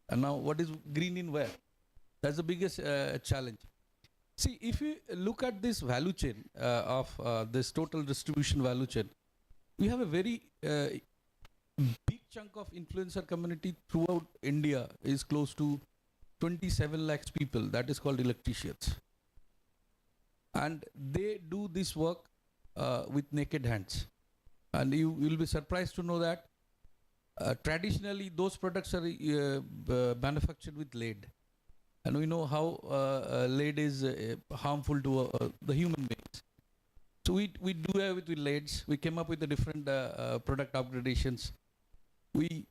F: And now what is green in ware? That's the biggest challenge. See, if you look at this value chain of this total distribution value chain, we have a very big chunk of influencer community throughout India is close to 27 lakhs people. That is called electricians. And they do this work with naked hands. And you will be surprised to know that traditionally those products are manufactured with lead. And we know how lead is harmful to the human beings. So we do have it with leads. We came up with the different product upgradations. We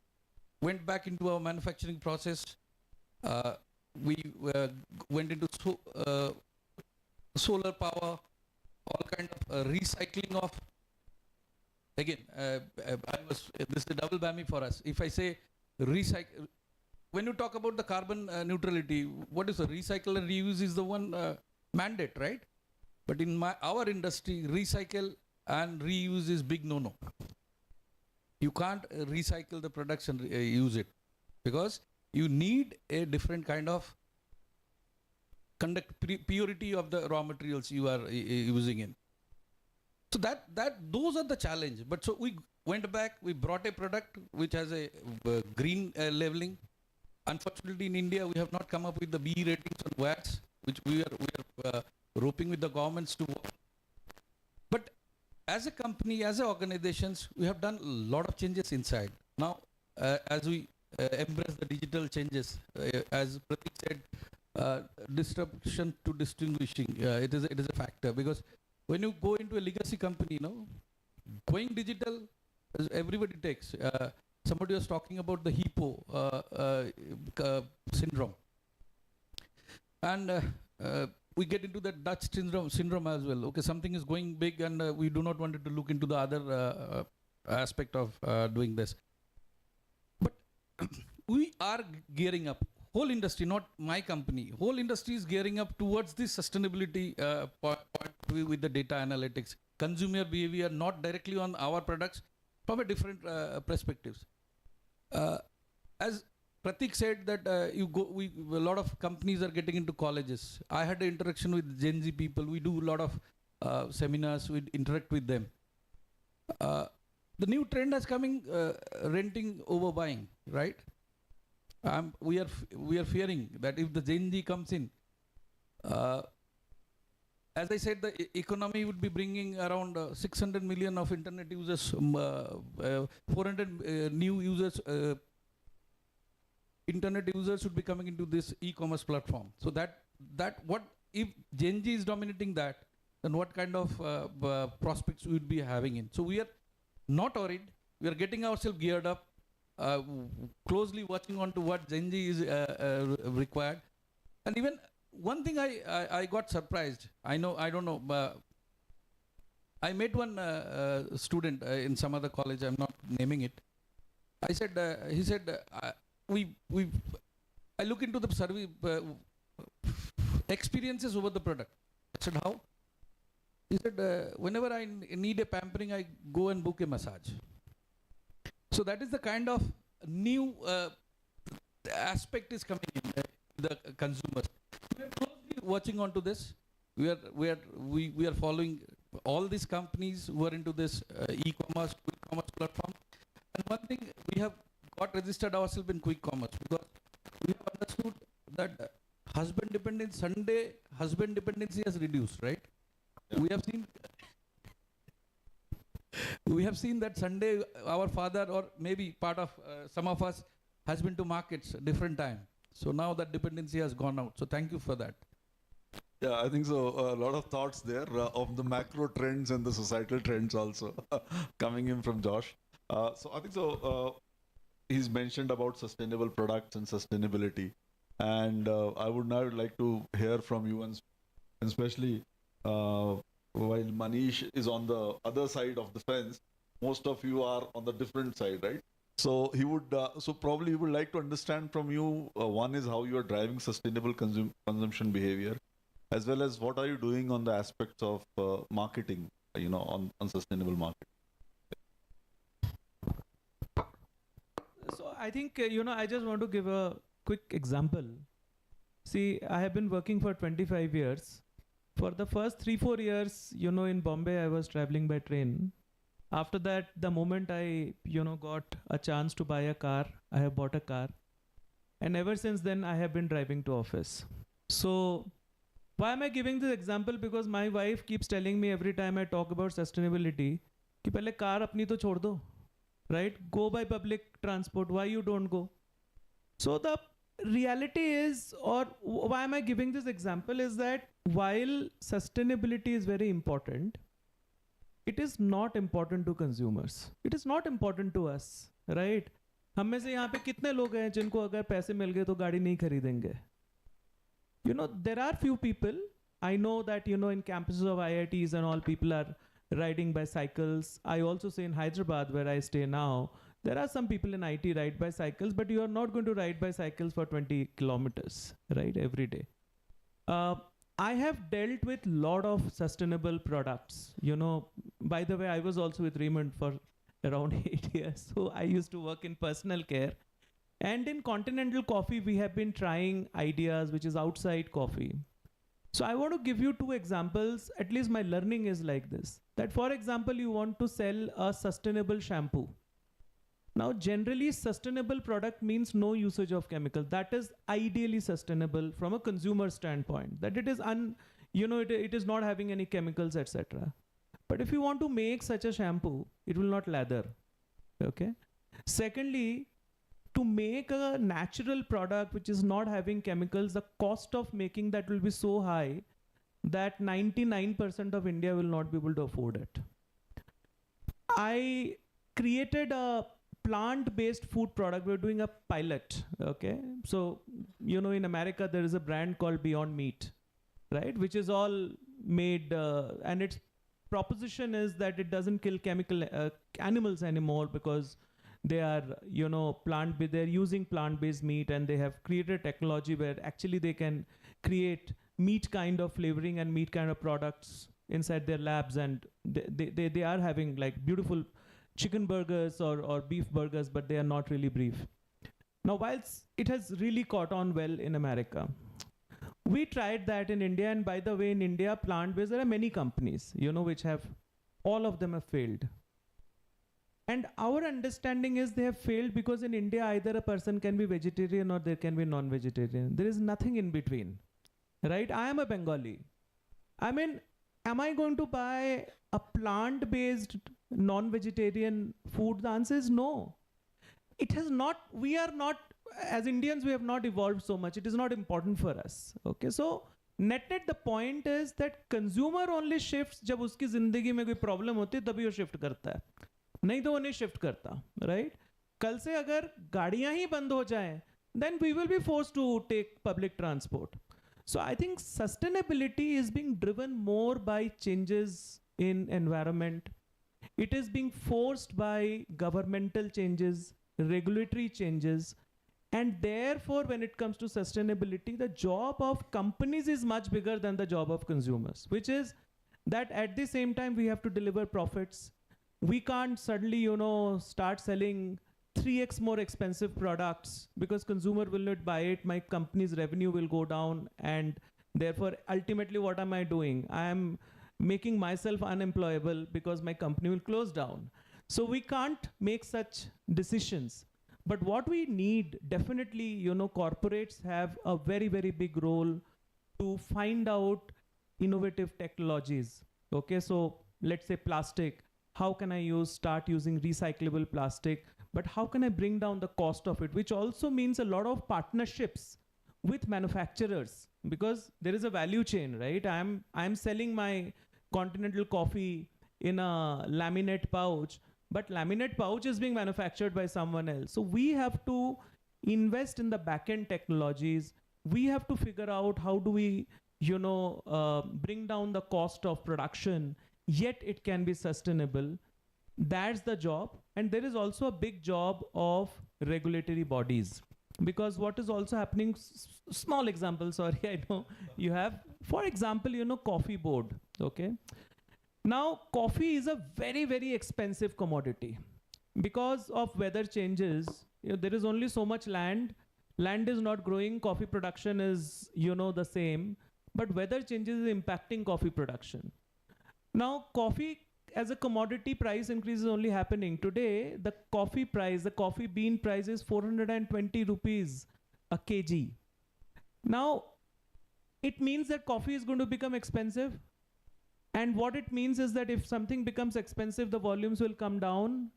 F: went back into our manufacturing process. We went into solar power, all kind of recycling of. Again, this is a double whammy for us. If I say recycle, when you talk about the carbon neutrality, what is the recycle and reuse is the one mandate, right? But in our industry, recycle and reuse is big no-no. You can't recycle the products and use it because you need a different kind of purity of the raw materials you are using in. So those are the challenge. But so we went back, we brought a product which has a green labeling. Unfortunately, in India, we have not come up with the B ratings on WATs, which we are roping with the governments to work. But as a company, as a organizations, we have done a lot of changes inside. Now, as we embrace the digital changes, as Pratik said, disruption to distinguishing, it is a factor because when you go into a legacy company, going digital, everybody takes. Somebody was talking about the HIPPO syndrome. And we get into that Dutch syndrome as well. Okay, something is going big and we do not want it to look into the other aspect of doing this. But we are gearing up. Whole industry, not my company, whole industry is gearing up towards this sustainability part with the data analytics. Consumer behavior, not directly on our products, from a different perspectives. As Pratik said that a lot of companies are getting into colleges. I had an interaction with Gen Z people. We do a lot of seminars. We interact with them. The new trend is coming, renting over buying, right? We are fearing that if the Gen Z comes in, as I said, the economy would be bringing around 600 million of internet users, 400 new users. Internet users should be coming into this e-commerce platform. So what if Gen Z is dominating that, then what kind of prospects we would be having in? So we are not worried. we are getting ourselves geared up, closely watching on to what Gen Z is required. And even one thing I got surprised. I don't know, but I met one student in some other college. I'm not naming it. He said, I look into the survey experiences over the product. I said, how? He said, whenever I need a pampering, I go and book a massage. So that is the kind of new aspect is coming in the consumers. We are closely watching on to this. We are following all these companies who are into this e-commerce, quick commerce platform. And one thing, we have got registered ourselves in quick commerce because we have understood that husband dependency has reduced, right? Yeah. We have seen that Sunday our father or maybe part of some of us has been to markets different time. So now that dependency has gone out. So thank you for that.
C: Yeah, I think so. A lot of thoughts there of the macro trends and the societal trends also coming in from Josh. So I think so. He's mentioned about sustainable products and sustainability, and I would now like to hear from you, and especially while Manish is on the other side of the fence, most of you are on the different side, right? So he would, probably he would like to understand from you. One is how you are driving sustainable consumption behavior, as well as what are you doing on the aspects of marketing, on sustainable marketing.
D: So I think, I just want to give a quick example. See, I have been working for 25 years. For the first 3-4 years, in Bombay, I was traveling by train. After that, the moment I, got a chance to buy a car, I have bought a car. And ever since then, I have been driving to office. So why am I giving this example? Because my wife keeps telling me every time I talk about sustainability, कि पहले car अपनी तो छोड़ दो. Right? Go by public transport. Why you don't go? So the reality is, or why am I giving this example, is that while sustainability is very important, it is not important to consumers. It is not important to us, right? हम में से यहाँ पे कितने लोग हैं जिनको अगर पैसे मिल गए तो गाड़ी नहीं खरीदेंगे? There are few people. I know that, in campuses of IITs and all, people are riding bicycles. I also say in Hyderabad, where I stay now, there are some people in IT ride bicycles, but you are not going to ride bicycles for 20 kilometers, right, every day. I have dealt with lot of sustainable products. By the way, I was also with Raymond for around 8 years. So I used to work in personal care. And in Continental Coffee, we have been trying ideas which is outside coffee. So I want to give you 2 examples. At least my learning is like this. That for example, you want to sell a sustainable shampoo. Now, generally, sustainable product means no usage of chemical. That is ideally sustainable from a consumer standpoint. That it is it is not having any chemicals, etc. But if you want to make such a shampoo, it will not lather. Okay. Secondly, to make a natural product which is not having chemicals, the cost of making that will be so high that 99% of India will not be able to afford it. I created a plant-based food product. We're doing a pilot, okay? So, in America, there is a brand called Beyond Meat, right? Which is all made, and its proposition is that it doesn't kill animals anymore because they are, they're using plant-based meat, and they have created technology where actually they can create meat kind of flavoring and meat kind of products inside their labs, and they are having like beautiful chicken burgers or beef burgers, but they are not really beef. Now, whilst it has really caught on well in America, we tried that in India, and by the way, in India, plant-based, there are many companies, which have, all of them have failed. And our understanding is they have failed because in India, either a person can be vegetarian or there can be non-vegetarian. There is nothing in between, right? I am a Bengali. I mean, am I going to buy a plant-based non-vegetarian food? The answer is no. It has not, we are not, as Indians, we have not evolved so much. It is not important for us. Okay, so net the point is that consumer only shifts जब उसकी जिंदगी में कोई problem होती है तभी वो shift करता है. नहीं तो वो नहीं शिफ्ट करता, राइट? कल से अगर गाड़ियां ही बंद हो जाएं, then we will be forced to take public transport. So I think sustainability is being driven more by changes in environment. It is being forced by governmental changes, regulatory changes, and therefore when it comes to sustainability, the job of companies is much bigger than the job of consumers, which is that at the same time we have to deliver profits. We can't suddenly, start selling 3x more expensive products because consumer will not buy it, my company's revenue will go down, and therefore ultimately what am I doing? I am making myself unemployable because my company will close down. So we can't make such decisions. But what we need, definitely, corporates have a very, very big role to find out innovative technologies. Okay, so let's say plastic. How can I start using recyclable plastic? But how can I bring down the cost of it? Which also means a lot of partnerships with manufacturers, because there is a value chain, right? I'm selling my continental coffee in a laminate pouch, but laminate pouch is being manufactured by someone else. So we have to invest in the back-end technologies. We have to figure out how do we, bring down the cost of production, yet it can be sustainable. That's the job. And there is also a big job of regulatory bodies. Because what is also happening, small example, sorry, I know you have, for example, coffee board, okay? Now, coffee is a very, very expensive commodity. Because of weather changes, there is only so much land. Land is not growing, coffee production is, the same, but weather changes is impacting coffee production. Now, coffee as a commodity price increase is only happening. Today, the coffee price, the coffee bean price is 420 rupees a kg. Now, it means that coffee is going to become expensive. And what it means is that if something becomes expensive, the volumes will come down.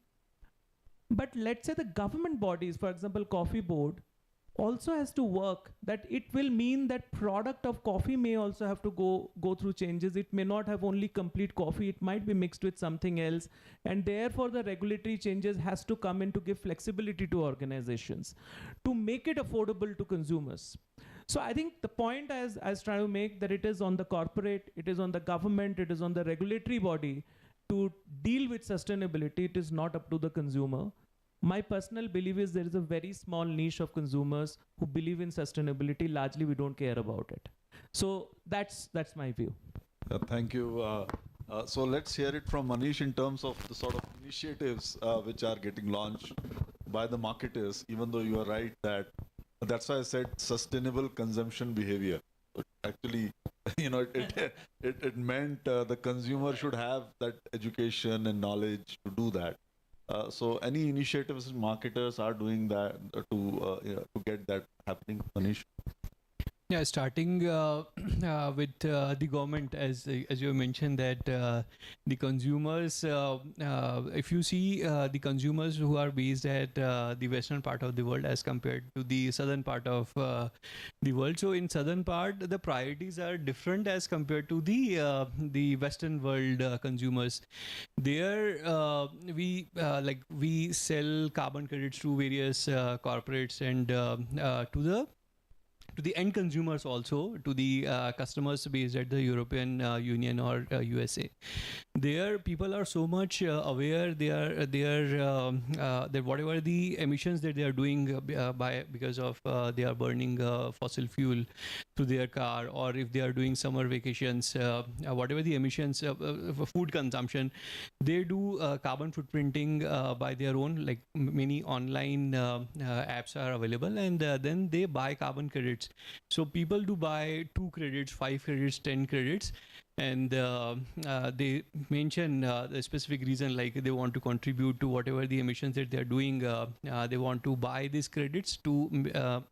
D: But let's say the government bodies, for example, Coffee Board, also has to work, that it will mean that product of coffee may also have to go through changes. It may not have only complete coffee, it might be mixed with something else, and therefore the regulatory changes has to come in to give flexibility to organizations to make it affordable to consumers. So I think the point I was trying to make, that it is on the corporate, it is on the government, it is on the regulatory body to deal with sustainability. It is not up to the consumer. My personal belief is there is a very small niche of consumers who believe in sustainability. Largely, we don't care about it. So that's my view.
C: Thank you. So let's hear it from Manish in terms of the sort of initiatives which are getting launched by the marketers, even though you are right that's why I said sustainable consumption behavior. But actually, it meant the consumer should have that education and knowledge to do that. So any initiatives marketers are doing that to get that happening, Manish?
E: Yeah, starting with the government, as you mentioned, that the consumers, if you see the consumers who are based at the western part of the world as compared to the southern part of the world. So in southern part, the priorities are different as compared to the western world consumers. There, we sell carbon credits to various corporates and to the end consumers, also to the customers based at the European Union or USA. There, people are so much aware. They are that whatever the emissions that they are doing because of they are burning fossil fuel to their car, or if they are doing summer vacations, whatever the emissions of food consumption, they do carbon footprinting by their own. Like many online apps are available, and then they buy carbon credits. So people do buy 2 credits, 5 credits, 10 credits, and they mention the specific reason, like they want to contribute to whatever the emissions that they are doing. They want to buy these credits to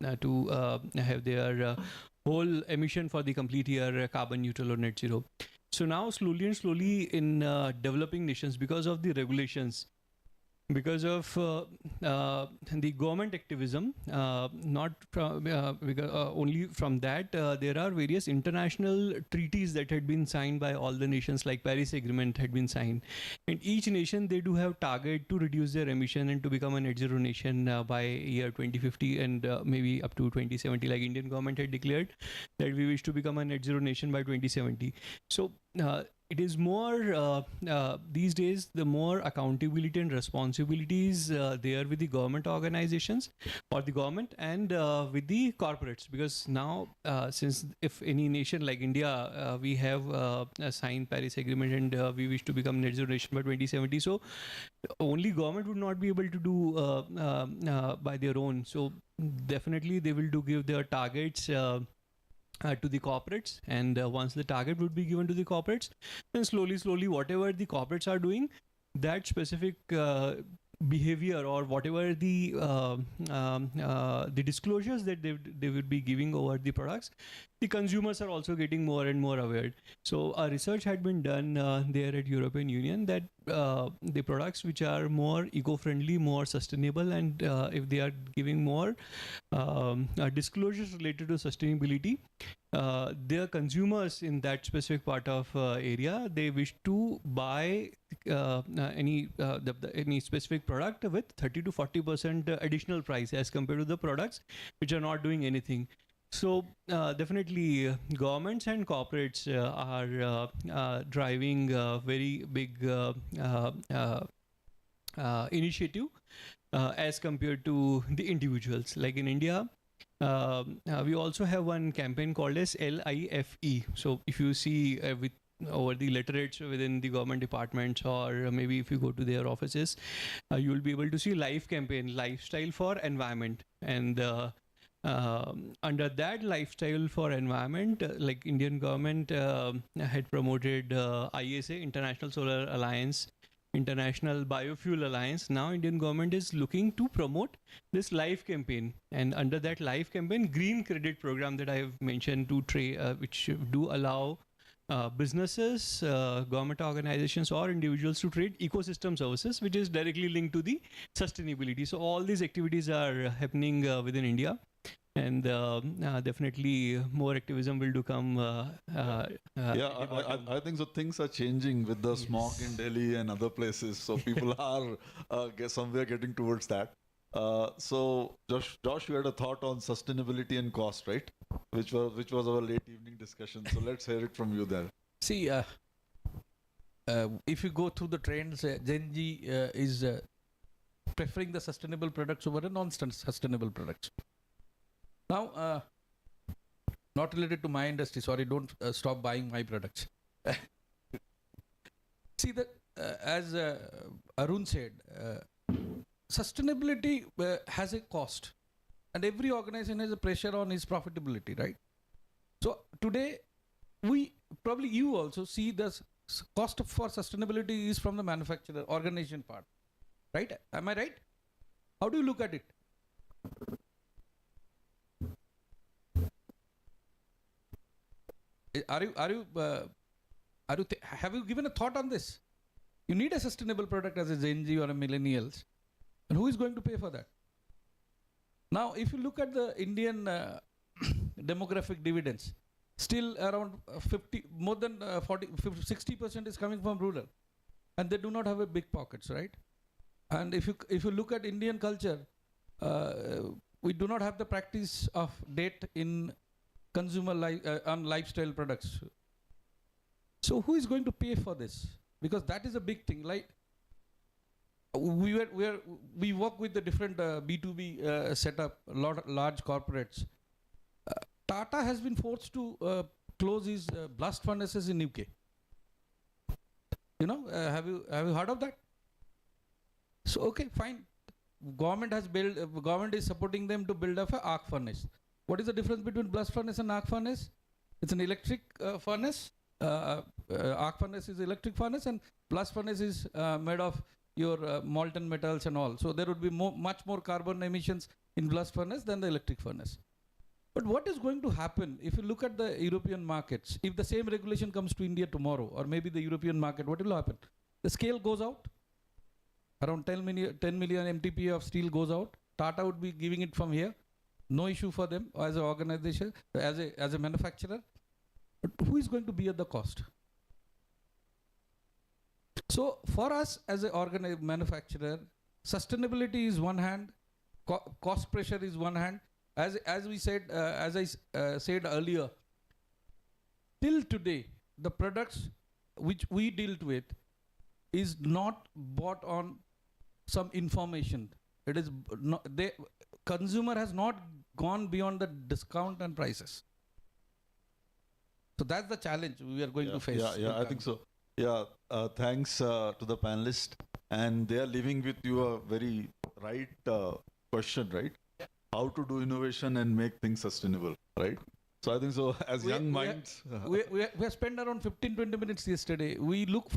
E: have their whole emission for the complete year carbon neutral or net zero. So now slowly in developing nations, because of the regulations, because of the government activism, not from, only from that, there are various international treaties that had been signed by all the nations, like Paris Agreement had been signed. And each nation, they do have target to reduce their emission and to become a net zero nation by year 2050 and maybe up to 2070. Like Indian government had declared that we wish to become a net zero nation by 2070. So it is more these days, the more accountability and responsibilities there with the government organizations or the government and with the corporates, because now since if any nation like India, we have signed Paris Agreement and we wish to become net zero nation by 2070, so only government would not be able to do by their own. So definitely they will do give their targets to the corporates, and once the target would be given to the corporates, then slowly whatever the corporates are doing, that specific behavior or whatever the disclosures that they would be giving over the products, the consumers are also getting more and more aware. So a research had been done there at European Union that the products which are more eco-friendly, more sustainable, and if they are giving more disclosures related to sustainability, their consumers in that specific part of area, they wish to buy any specific product with 30 to 40% additional price as compared to the products which are not doing anything. So definitely governments and corporates are driving a very big initiative as compared to the individuals. Like in India, we also have one campaign called as LIFE. So if you see with over the literates within the government departments, or maybe if you go to their offices, you will be able to see LIFE campaign, lifestyle for environment. And under that lifestyle for environment, like Indian government had promoted ISA, International Solar Alliance, International Biofuel Alliance. Now Indian government is looking to promote this LIFE campaign, and under that LIFE campaign, green credit program that I have mentioned to trade, which do allow businesses, government organizations or individuals to trade ecosystem services, which is directly linked to the sustainability. So all these activities are happening within India, and definitely more activism will do come.
C: I think so. Things are changing with the smog in Delhi and other places. So people are somewhere getting towards that. So Josh, you had a thought on sustainability and cost, right? Which was our late evening discussion. So let's hear it from you there.
F: See, if you go through the trends, Gen Z is preferring the sustainable products over the non-sustainable products. Now, not related to my industry. Sorry, don't stop buying my products. See, that as Arun said, sustainability has a cost, and every organization has a pressure on its profitability, right? So today, you also see the cost for sustainability is from the manufacturer organization part, right? Am I right? How do you look at it? Have you given a thought on this? You need a sustainable product as a Gen Z or a millennials, and who is going to pay for that? Now, if you look at the Indian demographic dividends, still around 60% is coming from rural, and they do not have a big pockets, right? And if you look at Indian culture, we do not have the practice of debt in consumer on lifestyle products. So who is going to pay for this? Because that is a big thing. Like we work with the different B2B setup, large corporates. Tata has been forced to close his blast furnaces in UK. You know, have you heard of that? So okay, fine. Government is supporting them to build up an arc furnace. What is the difference between blast furnace and arc furnace? It's an electric furnace. Arc furnace is electric furnace, and blast furnace is made of your molten metals and all. So there would be much more carbon emissions in blast furnace than the electric furnace. But what is going to happen if you look at the European markets? If the same regulation comes to India tomorrow, or maybe the European market, what will happen? The scale goes out. Around 10 million MTPA of steel goes out. Tata would be giving it from here. No issue for them as an organization, as a manufacturer. But who is going to bear the cost? So for us as a manufacturer, sustainability is one hand, cost pressure is one hand. As we said, said earlier, till today, the products which we dealt with is not bought on some information. It is not, consumer has not gone beyond the discount and prices. So that's the challenge we are going to face.
C: Yeah, I think so. Yeah, thanks to the panelists, and they are leaving with you a very right question, right? How to do innovation and make things sustainable, right? So I think so. As young minds,
F: we have spent around 15-20 minutes yesterday. We look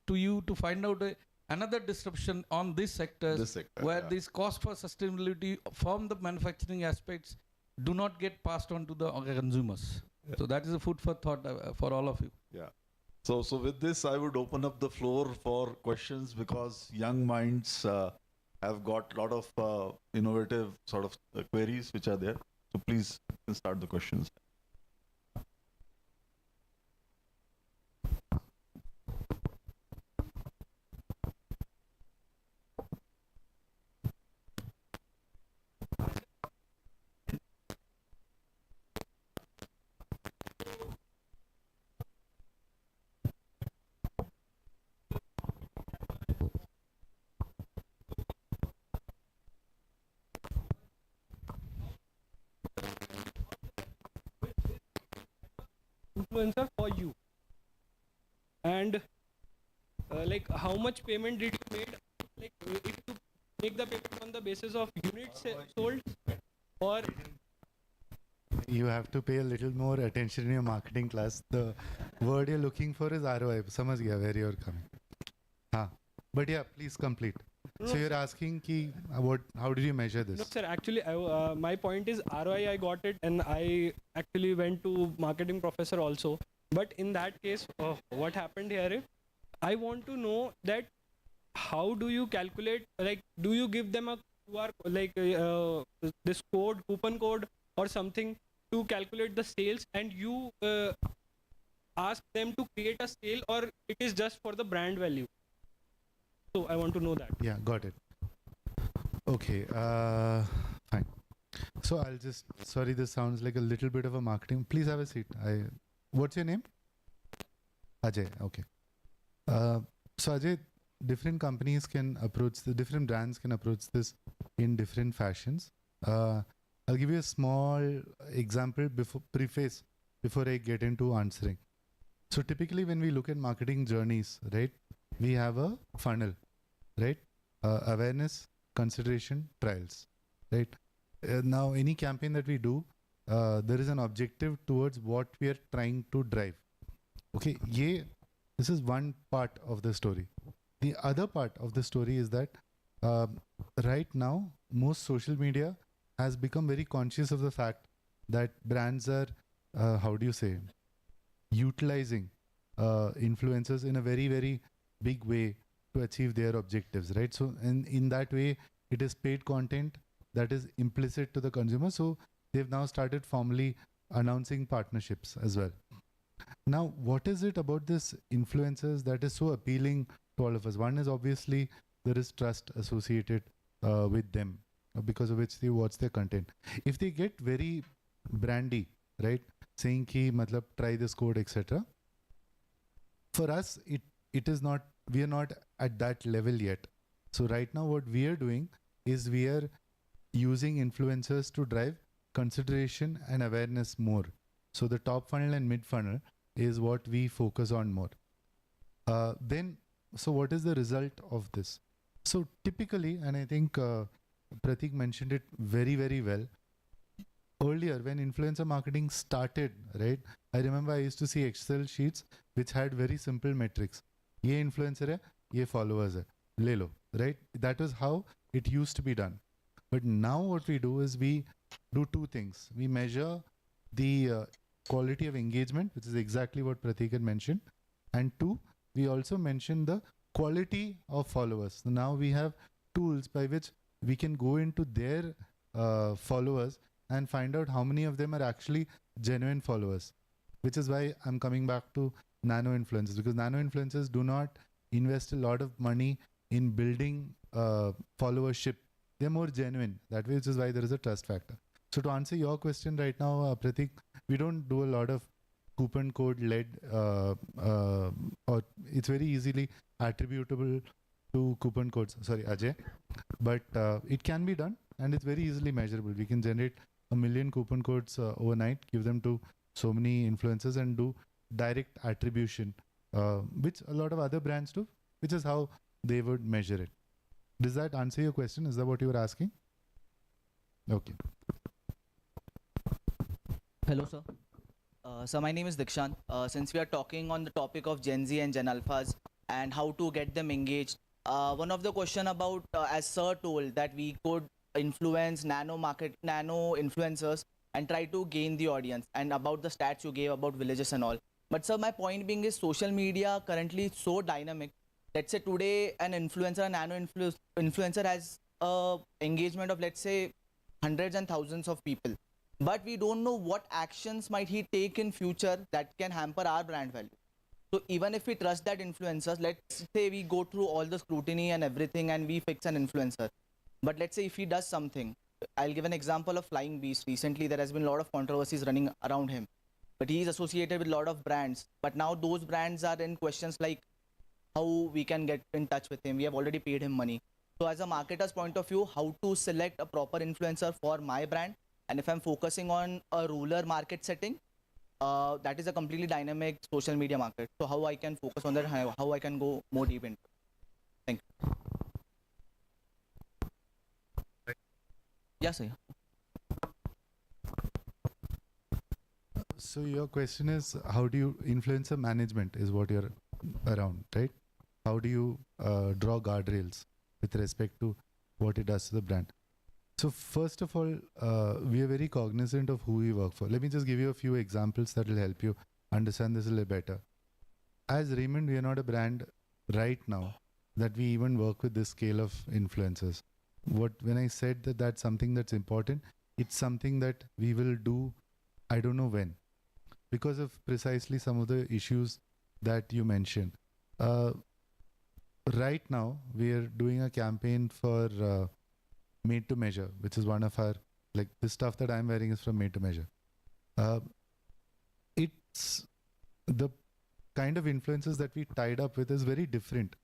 F: to you to find out another disruption on these sectors, where this cost for sustainability from the manufacturing aspects do not get passed on to the consumers. Yeah. So that is a food for thought for all of you.
C: Yeah. So with this, I would open up the floor for questions, because young minds have got a lot of innovative sort of queries which are there. So please start the questions.
I: Influencer for you, and like how much payment did you made, like if you make the payment on the basis of units sold, or
G: you have to pay a little more attention in your marketing class. The word you're looking for is ROI. Samajh gaya where you're coming. But yeah, please complete. So you're asking ki, how did you measure this?
I: No, sir. Actually, my point is ROI. I got it, and I actually went to marketing professor also. But in that case, what happened here is, I want to know that how do you calculate? Like, do you give them a QR, like this code, coupon code, or something to calculate the sales, and you ask them to create a sale, or it is just for the brand value? So I want to know that.
G: Yeah, got it. Okay, fine. So I'll just, sorry, this sounds like a little bit of a marketing. Please have a seat. What's your name? Ajay, okay. So Ajay, different companies can approach, the different brands can approach this in different fashions. I'll give you a small example before I get into answering. So typically when we look at marketing journeys, right, we have a funnel, right? Awareness, consideration, trials, right? Now any campaign that we do, there is an objective towards what we are trying to drive. Okay, this is one part of the story. The other part of the story is that right now, most social media has become very conscious of the fact that brands are, utilizing influencers in a very, very big way to achieve their objectives, right? So in that way, it is paid content that is implicit to the consumer. So they've now started formally announcing partnerships as well. Now, what is it about this influencers that is so appealing to all of us? One is obviously there is trust associated with them, because of which they watch their content. If they get very brandy, right, saying ki matlab try this code, etc. For us, it is not, we are not at that level yet. So right now what we are doing is we are using influencers to drive consideration and awareness more. So the top funnel and mid funnel is what we focus on more. So what is the result of this? So typically, and I think Pratik mentioned it very, very well. Earlier, when influencer marketing started, right, I remember I used to see Excel sheets which had very simple metrics. Ye influencer hai, ye followers hai, le lo, right? That was how it used to be done. But now what we do is we do two things. We measure the quality of engagement, which is exactly what Pratik had mentioned. And two, we also mention the quality of followers. So now we have tools by which we can go into their followers and find out how many of them are actually genuine followers, which is why I'm coming back to nano influencers, because nano influencers do not invest a lot of money in building followership. They're more genuine that way, which is why there is a trust factor. So to answer your question right now, Pratik, we don't do a lot of coupon code led, or it's very easily attributable to coupon codes. Sorry, Ajay, but it can be done and it's very easily measurable. We can generate 1 million coupon codes overnight, give them to so many influencers, and do direct attribution, which a lot of other brands do, which is how they would measure it. Does that answer your question? Is that what you were asking? Okay.
J: Hello, sir. So my name is Dikshant. Since we are talking on the topic of Gen Z and Gen Alphas and how to get them engaged, one of the question about, as sir told, that we could influence nano influencers and try to gain the audience, and about the stats you gave about villages and all. But sir, my point being is social media currently is so dynamic. Let's say today an influencer, a nano influencer has a engagement of, let's say, hundreds and thousands of people, but we don't know what actions might he take in future that can hamper our brand value. So even if we trust that influencers, let's say we go through all the scrutiny and everything and we fix an influencer, but let's say if he does something, I'll give an example of Flying Beast. Recently there has been a lot of controversies running around him, but he is associated with a lot of brands, but now those brands are in questions like how we can get in touch with him. We have already paid him money. So as a marketer's point of view, how to select a proper influencer for my brand, and if I'm focusing on a rural market setting, that is a completely dynamic social media market. So how I can focus on that, how I can go more deep into it. Thank you. Yes, sir.
G: So your question is, how do you influencer management is what you're around, right? How do you draw guardrails with respect to what it does to the brand? So first of all, we are very cognizant of who we work for. Let me just give you a few examples that will help you understand this a little better. As Raymond, we are not a brand right now that we even work with this scale of influencers. When I said that that's something that's important, it's something that we will do, I don't know when, because of precisely some of the issues that you mentioned. Right now, we are doing a campaign for Made to Measure, which is one of our, like, the stuff that I'm wearing is from Made to Measure. It's the kind of influencers that we tied up with is very different.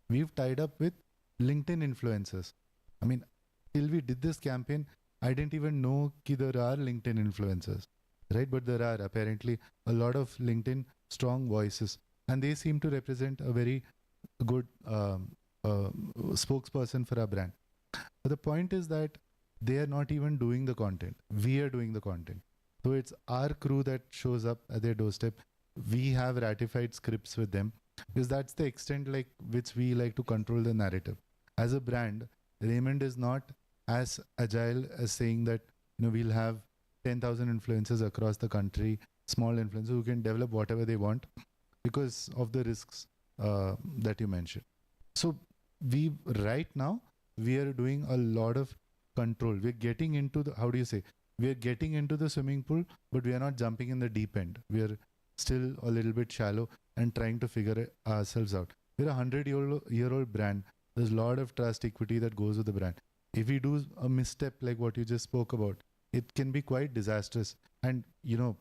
G: We've tied up with LinkedIn influencers. I mean, till we did this campaign, I didn't even know that there are LinkedIn influencers, right? But there are apparently a lot of LinkedIn strong voices, and they seem to represent a very good spokesperson for our brand. But the point is that they are not even doing the content. We are doing the content. So it's our crew that shows up at their doorstep. We have ratified scripts with them, because that's the extent like which we like to control the narrative. As a brand, Raymond is not as agile as saying that, you know, we'll have 10,000 influencers across the country, small influencers who can develop whatever they want because of the risks that you mentioned. So right now, we are doing a lot of control. We're getting into the, how do you say, we're getting into the swimming pool, but we are not jumping in the deep end. We are still a little bit shallow and trying to figure ourselves out. We're a 100-year-old brand. There's a lot of trust equity that goes with the brand. If we do a misstep like what you just spoke about, it can be quite disastrous. And, you know,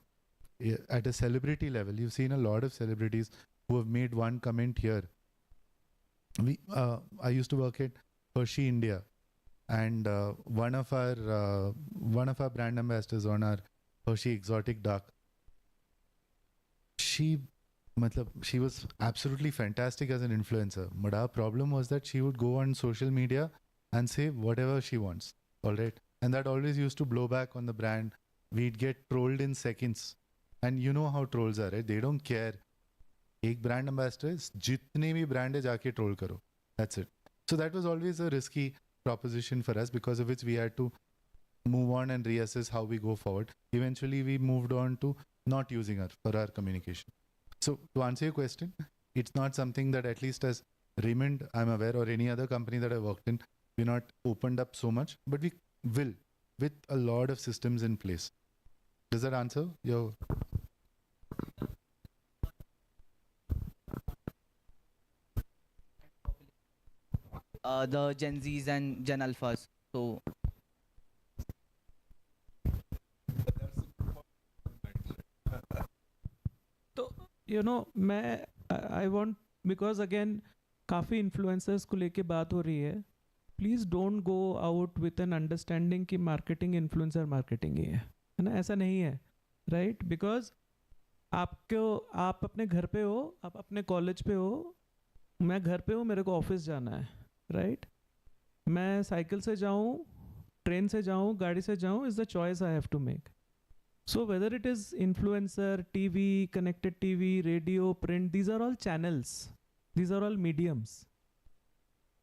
G: at a celebrity level, you've seen a lot of celebrities who have made one comment here. I used to work at Hershey India, and one of our brand ambassadors on our Hershey Exotic Dark, she was absolutely fantastic as an influencer. But our problem was that she would go on social media and say whatever she wants, all right? And that always used to blow back on the brand. We'd get trolled in seconds. And you know how trolls are, right? They don't care. Ek brand ambassador is jitne bhi brand hai jaake troll karo. That's it. So that was always a risky proposition for us, because of which we had to move on and reassess how we go forward. Eventually, we moved on to not using her for our communication. So to answer your question, it's not something that, at least as Raymond, I'm aware, or any other company that I worked in, we're not opened up so much, but we will with a lot of systems in place. Does that answer your?
J: The Gen Zs and Gen Alphas. So
D: तो you know मैं I want because again काफ़ी influencers को लेके बात हो रही है. Please don't go out with an understanding कि मार्केटिंग इन्फ्लुएंसर मार्केटिंग ही है ना. ऐसा नहीं है, राइट? बिकॉज आपको, आप अपने घर पे हो, आप अपने कॉलेज पे हो, मैं घर पे हूँ, मेरे को ऑफिस जाना है, राइट? मैं साइकिल से जाऊँ, ट्रेन से जाऊँ, गाड़ी से जाऊँ, is the choice I have to make. So whether it is influencer, TV, connected TV, radio, print, these are all channels. These are all mediums.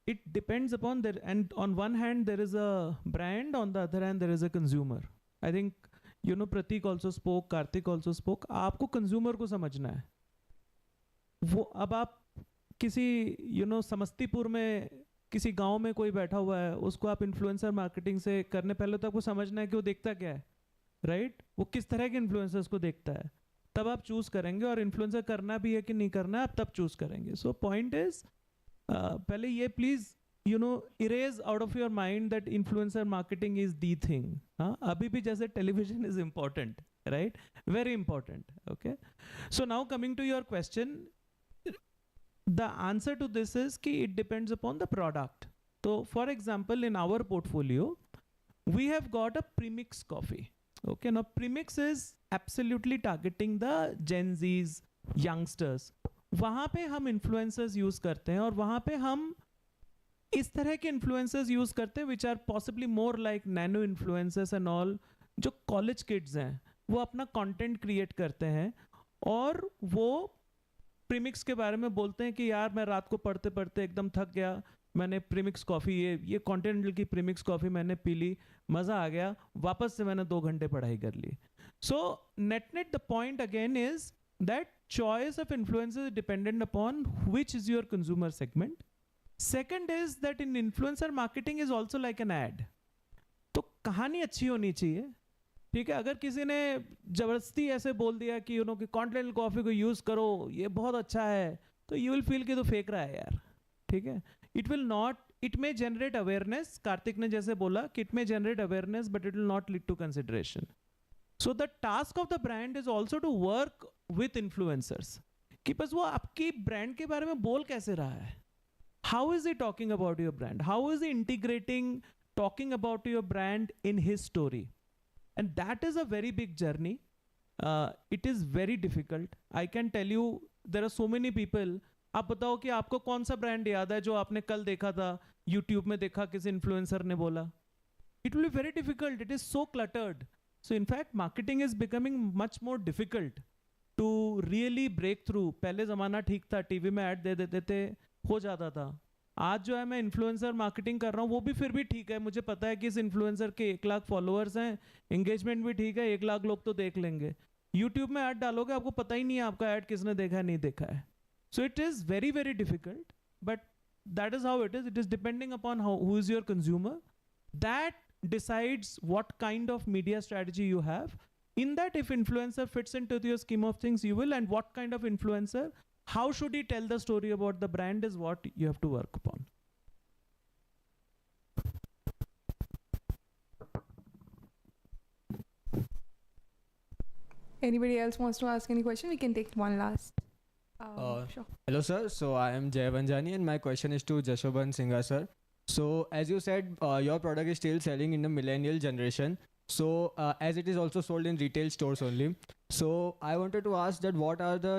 D: It depends upon their, and on one hand there is a brand, on the other hand there is a consumer. I think, you know, Pratik also spoke, Karthik also spoke. आपको consumer को समझना है. वो अब आप किसी, you know, Samastipur में किसी गांव में कोई बैठा हुआ है, उसको आप इन्फ्लुएंसर मार्केटिंग से करने पहले तो आपको समझना है कि वो देखता क्या है, राइट? वो किस तरह के इन्फ्लुएंसर्स को देखता है, तब आप चूज करेंगे. और इन्फ्लुएंसर करना भी है कि नहीं करना है, आप तब चूज करेंगे. सो पॉइंट इज, पहले ये please you know erase out of your mind that influencer marketing is the thing. हाँ, अभी भी जैसे television is important, right? Very important. Okay, so now coming to your question, the answer to this is कि it depends upon the product. तो for example in our portfolio we have got a premix coffee. Okay, now premix is absolutely targeting the Gen Z's, youngsters. वहाँ पे हम influencers use करते हैं, और वहाँ पे हम इस तरह के influencers use करते हैं which are possibly more like nano influencers and all. जो college kids हैं वो अपना content create करते हैं, और वो premix के बारे में बोलते हैं कि यार मैं रात को पढ़ते पढ़ते एकदम थक गया, मैंने प्रीमिक्स कॉफ़ी, ये कॉन्टिनेंटल की प्रीमिक्स कॉफ़ी मैंने पी ली, मज़ा आ गया, वापस से मैंने 2 घंटे पढ़ाई कर ली. So net the point again is that choice of influencer is dependent upon which is your consumer segment. Second is that in influencer marketing is also like an ad. तो कहानी अच्छी होनी चाहिए, ठीक है? अगर किसी ने ज़बरदस्ती ऐसे बोल दिया कि यू नो कि कॉन्टिनेंटल कॉफ़ी को यूज़ करो, ये बहुत अच्छा है, तो यू विल फील कि तो फेंक रहा है यार, ठीक है? It will not, it may generate awareness. Karthik ने जैसे बोला कि it may generate awareness, but it will not lead to consideration. So the task of the brand is also to work with influencers. कि बस वो आपकी brand के बारे में बोल कैसे रहा है? How is he talking about your brand? How is he integrating, talking about your brand in his story? And that is a very big journey. It is very difficult. I can tell you, there are so many people. आप बताओ कि आपको कौन सा brand याद है जो आपने कल देखा था, यूट्यूब में देखा, किसी इन्फ्लुएंसर ने बोला? It will be very difficult. It is so cluttered. So in fact marketing is becoming much more difficult to really break through. पहले ज़माना ठीक था, टीवी में ऐड दे देते थे, हो जाता था. आज जो है मैं इन्फ्लुएंसर मार्केटिंग कर रहा हूँ, वो भी फिर भी ठीक है. मुझे पता है कि इस इन्फ्लुएंसर के 1 लाख फॉलोअर्स हैं, एंगेजमेंट भी ठीक है, 1 लाख लोग तो देख लेंगे. यूट्यूब में ऐड डालोगे, आपको पता ही नहीं है आपका ऐड किसने देखा है, नहीं देखा है. So it is very, very difficult, but that is how it is. It is depending upon who is your consumer. That decides what kind of media strategy you have. In that, if influencer fits into your scheme of things, you will. And what kind of influencer, how should he tell the story about the brand is what you have to work upon.
A: Anybody else wants to ask any question? We can take one last. Sure.
K: Hello, sir. So I am Jay Vanjani, and my question is to Jashoban Singha, sir. So as you said, your product is still selling in the millennial generation. So as it is also sold in retail stores only. So I wanted to ask that what are the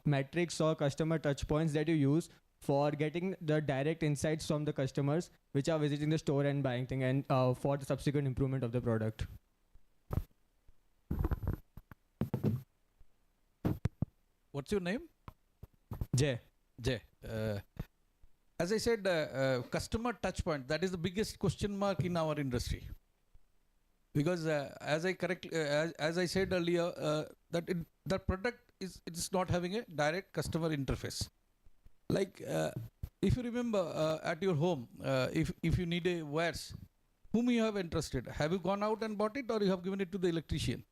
K: metrics or customer touch points that you use for getting the direct insights from the customers which are visiting the store and buying thing, and for the subsequent improvement of the product?
F: What's your name?
K: Jay.
F: Jay. As I said, customer touch point, that is the biggest question mark in our industry. Because as I said earlier, that the product is not having a direct customer interface. Like if you remember at your home, if you need a wires, whom you have entrusted? Have you gone out and bought it, or you have given it to the electrician?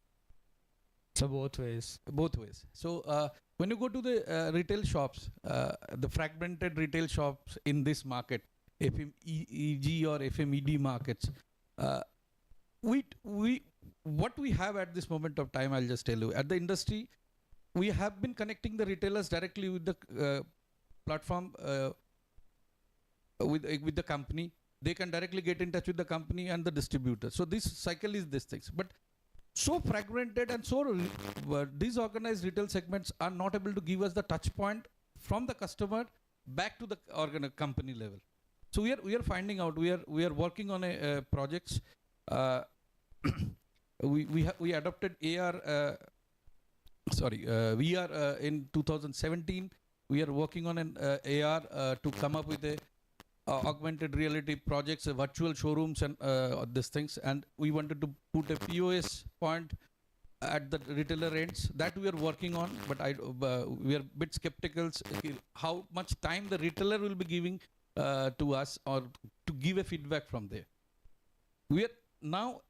K: So both ways.
F: Both ways. So when you go to the retail shops, the fragmented retail shops in this market, FMEG or FMED markets, we what we have at this moment of time, I'll just tell you, at the industry, we have been connecting the retailers directly with the platform, with the company. They can directly get in touch with the company and the distributor. So this cycle is this things. But so fragmented and so disorganized retail segments are not able to give us the touch point from the customer back to the company level. So we are finding out, we are working on a projects. We adopted AR, VR in 2017. We are working on an AR to come up with a augmented reality projects, virtual showrooms and these things. And we wanted to put a POS point at the retailer ends. That we are working on, but we are a bit skeptical how much time the retailer will be giving to us, or to give a feedback from there. We are now,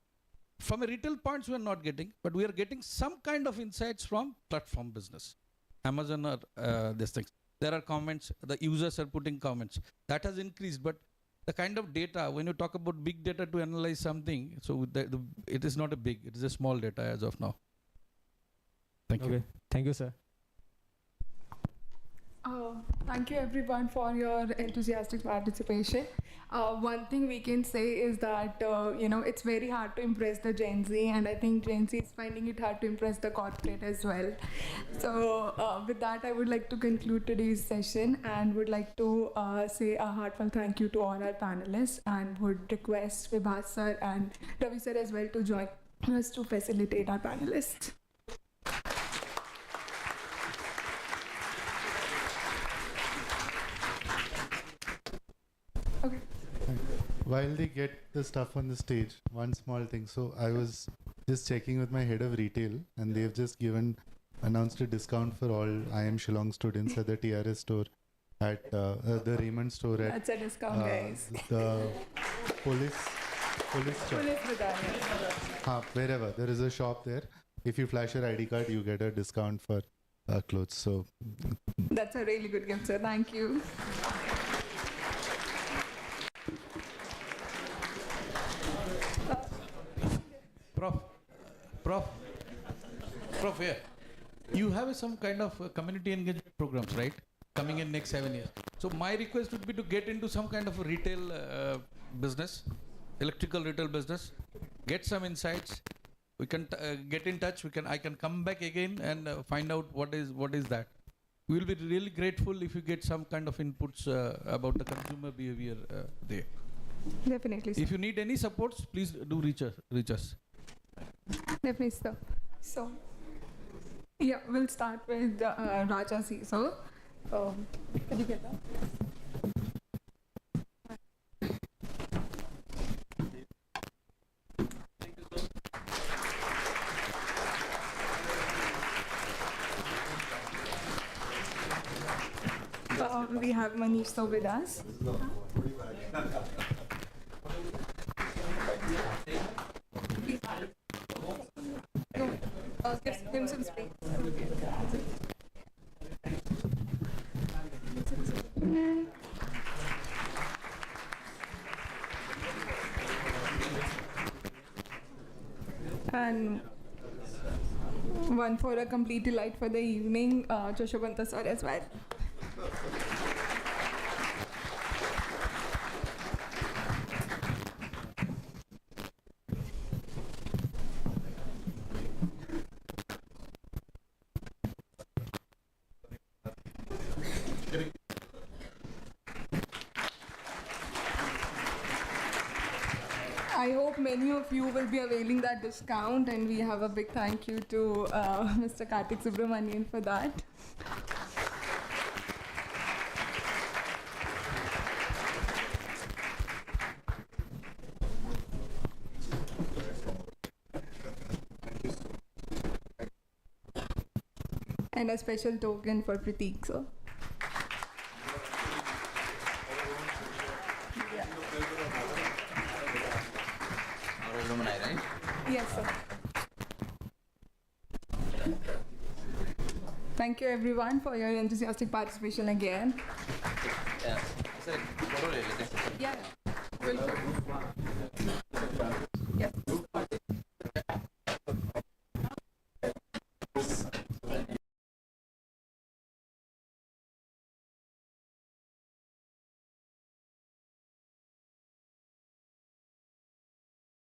F: from a retail points we are not getting, but we are getting some kind of insights from platform business, Amazon or these things. There are comments, the users are putting comments. That has increased, but the kind of data, when you talk about big data to analyze something, so it is not a big, it is a small data as of now. Thank you.
K: Thank you, sir.
A: Thank you everyone for your enthusiastic participation. One thing we can say is that it's very hard to impress the Gen Z, and I think Gen Z is finding it hard to impress the corporate as well. So with that, I would like to conclude today's session and would like to say a heartfelt thank you to all our panelists, and would request Vibhas sir and Ravi sir as well to join us to facilitate our panelists. Okay.
G: While they get the stuff on the stage, one small thing. So I was just checking with my head of retail, and they've just announced a discount for all IIM Shillong students at the TRS store, at the Raymond store, at
A: That's a discount, guys.
G: the police shop. Wherever there is a shop there, if you flash your ID card, you get a discount for clothes. So
A: That's a really good gift, sir. Thank you.
F: Prof, yeah. You have some kind of community engagement programs, right? Coming in next 7 years. So my request would be to get into some kind of a retail business, electrical retail business, get some insights. We can get in touch. I can come back again and find out what is that. We will be really grateful if you get some kind of inputs about the consumer behavior there.
A: Definitely, sir.
F: If you need any supports, please do reach us.
A: Definitely, sir. So, yeah, we'll start with Raja C. So, did you get that? We have Manish so with us. Give him some space. And one for a complete delight for the evening, Joshobanta sir as well. I hope many of you will be availing that discount, and we have a big thank you to Mr. Kartik Subramanian for that. And a special token for Prateek, sir.
L: alumni, right?
A: Yes, sir. Thank you everyone for your enthusiastic participation again.
L: Yeah. Sir, photo ले लेते हैं.
A: Yeah.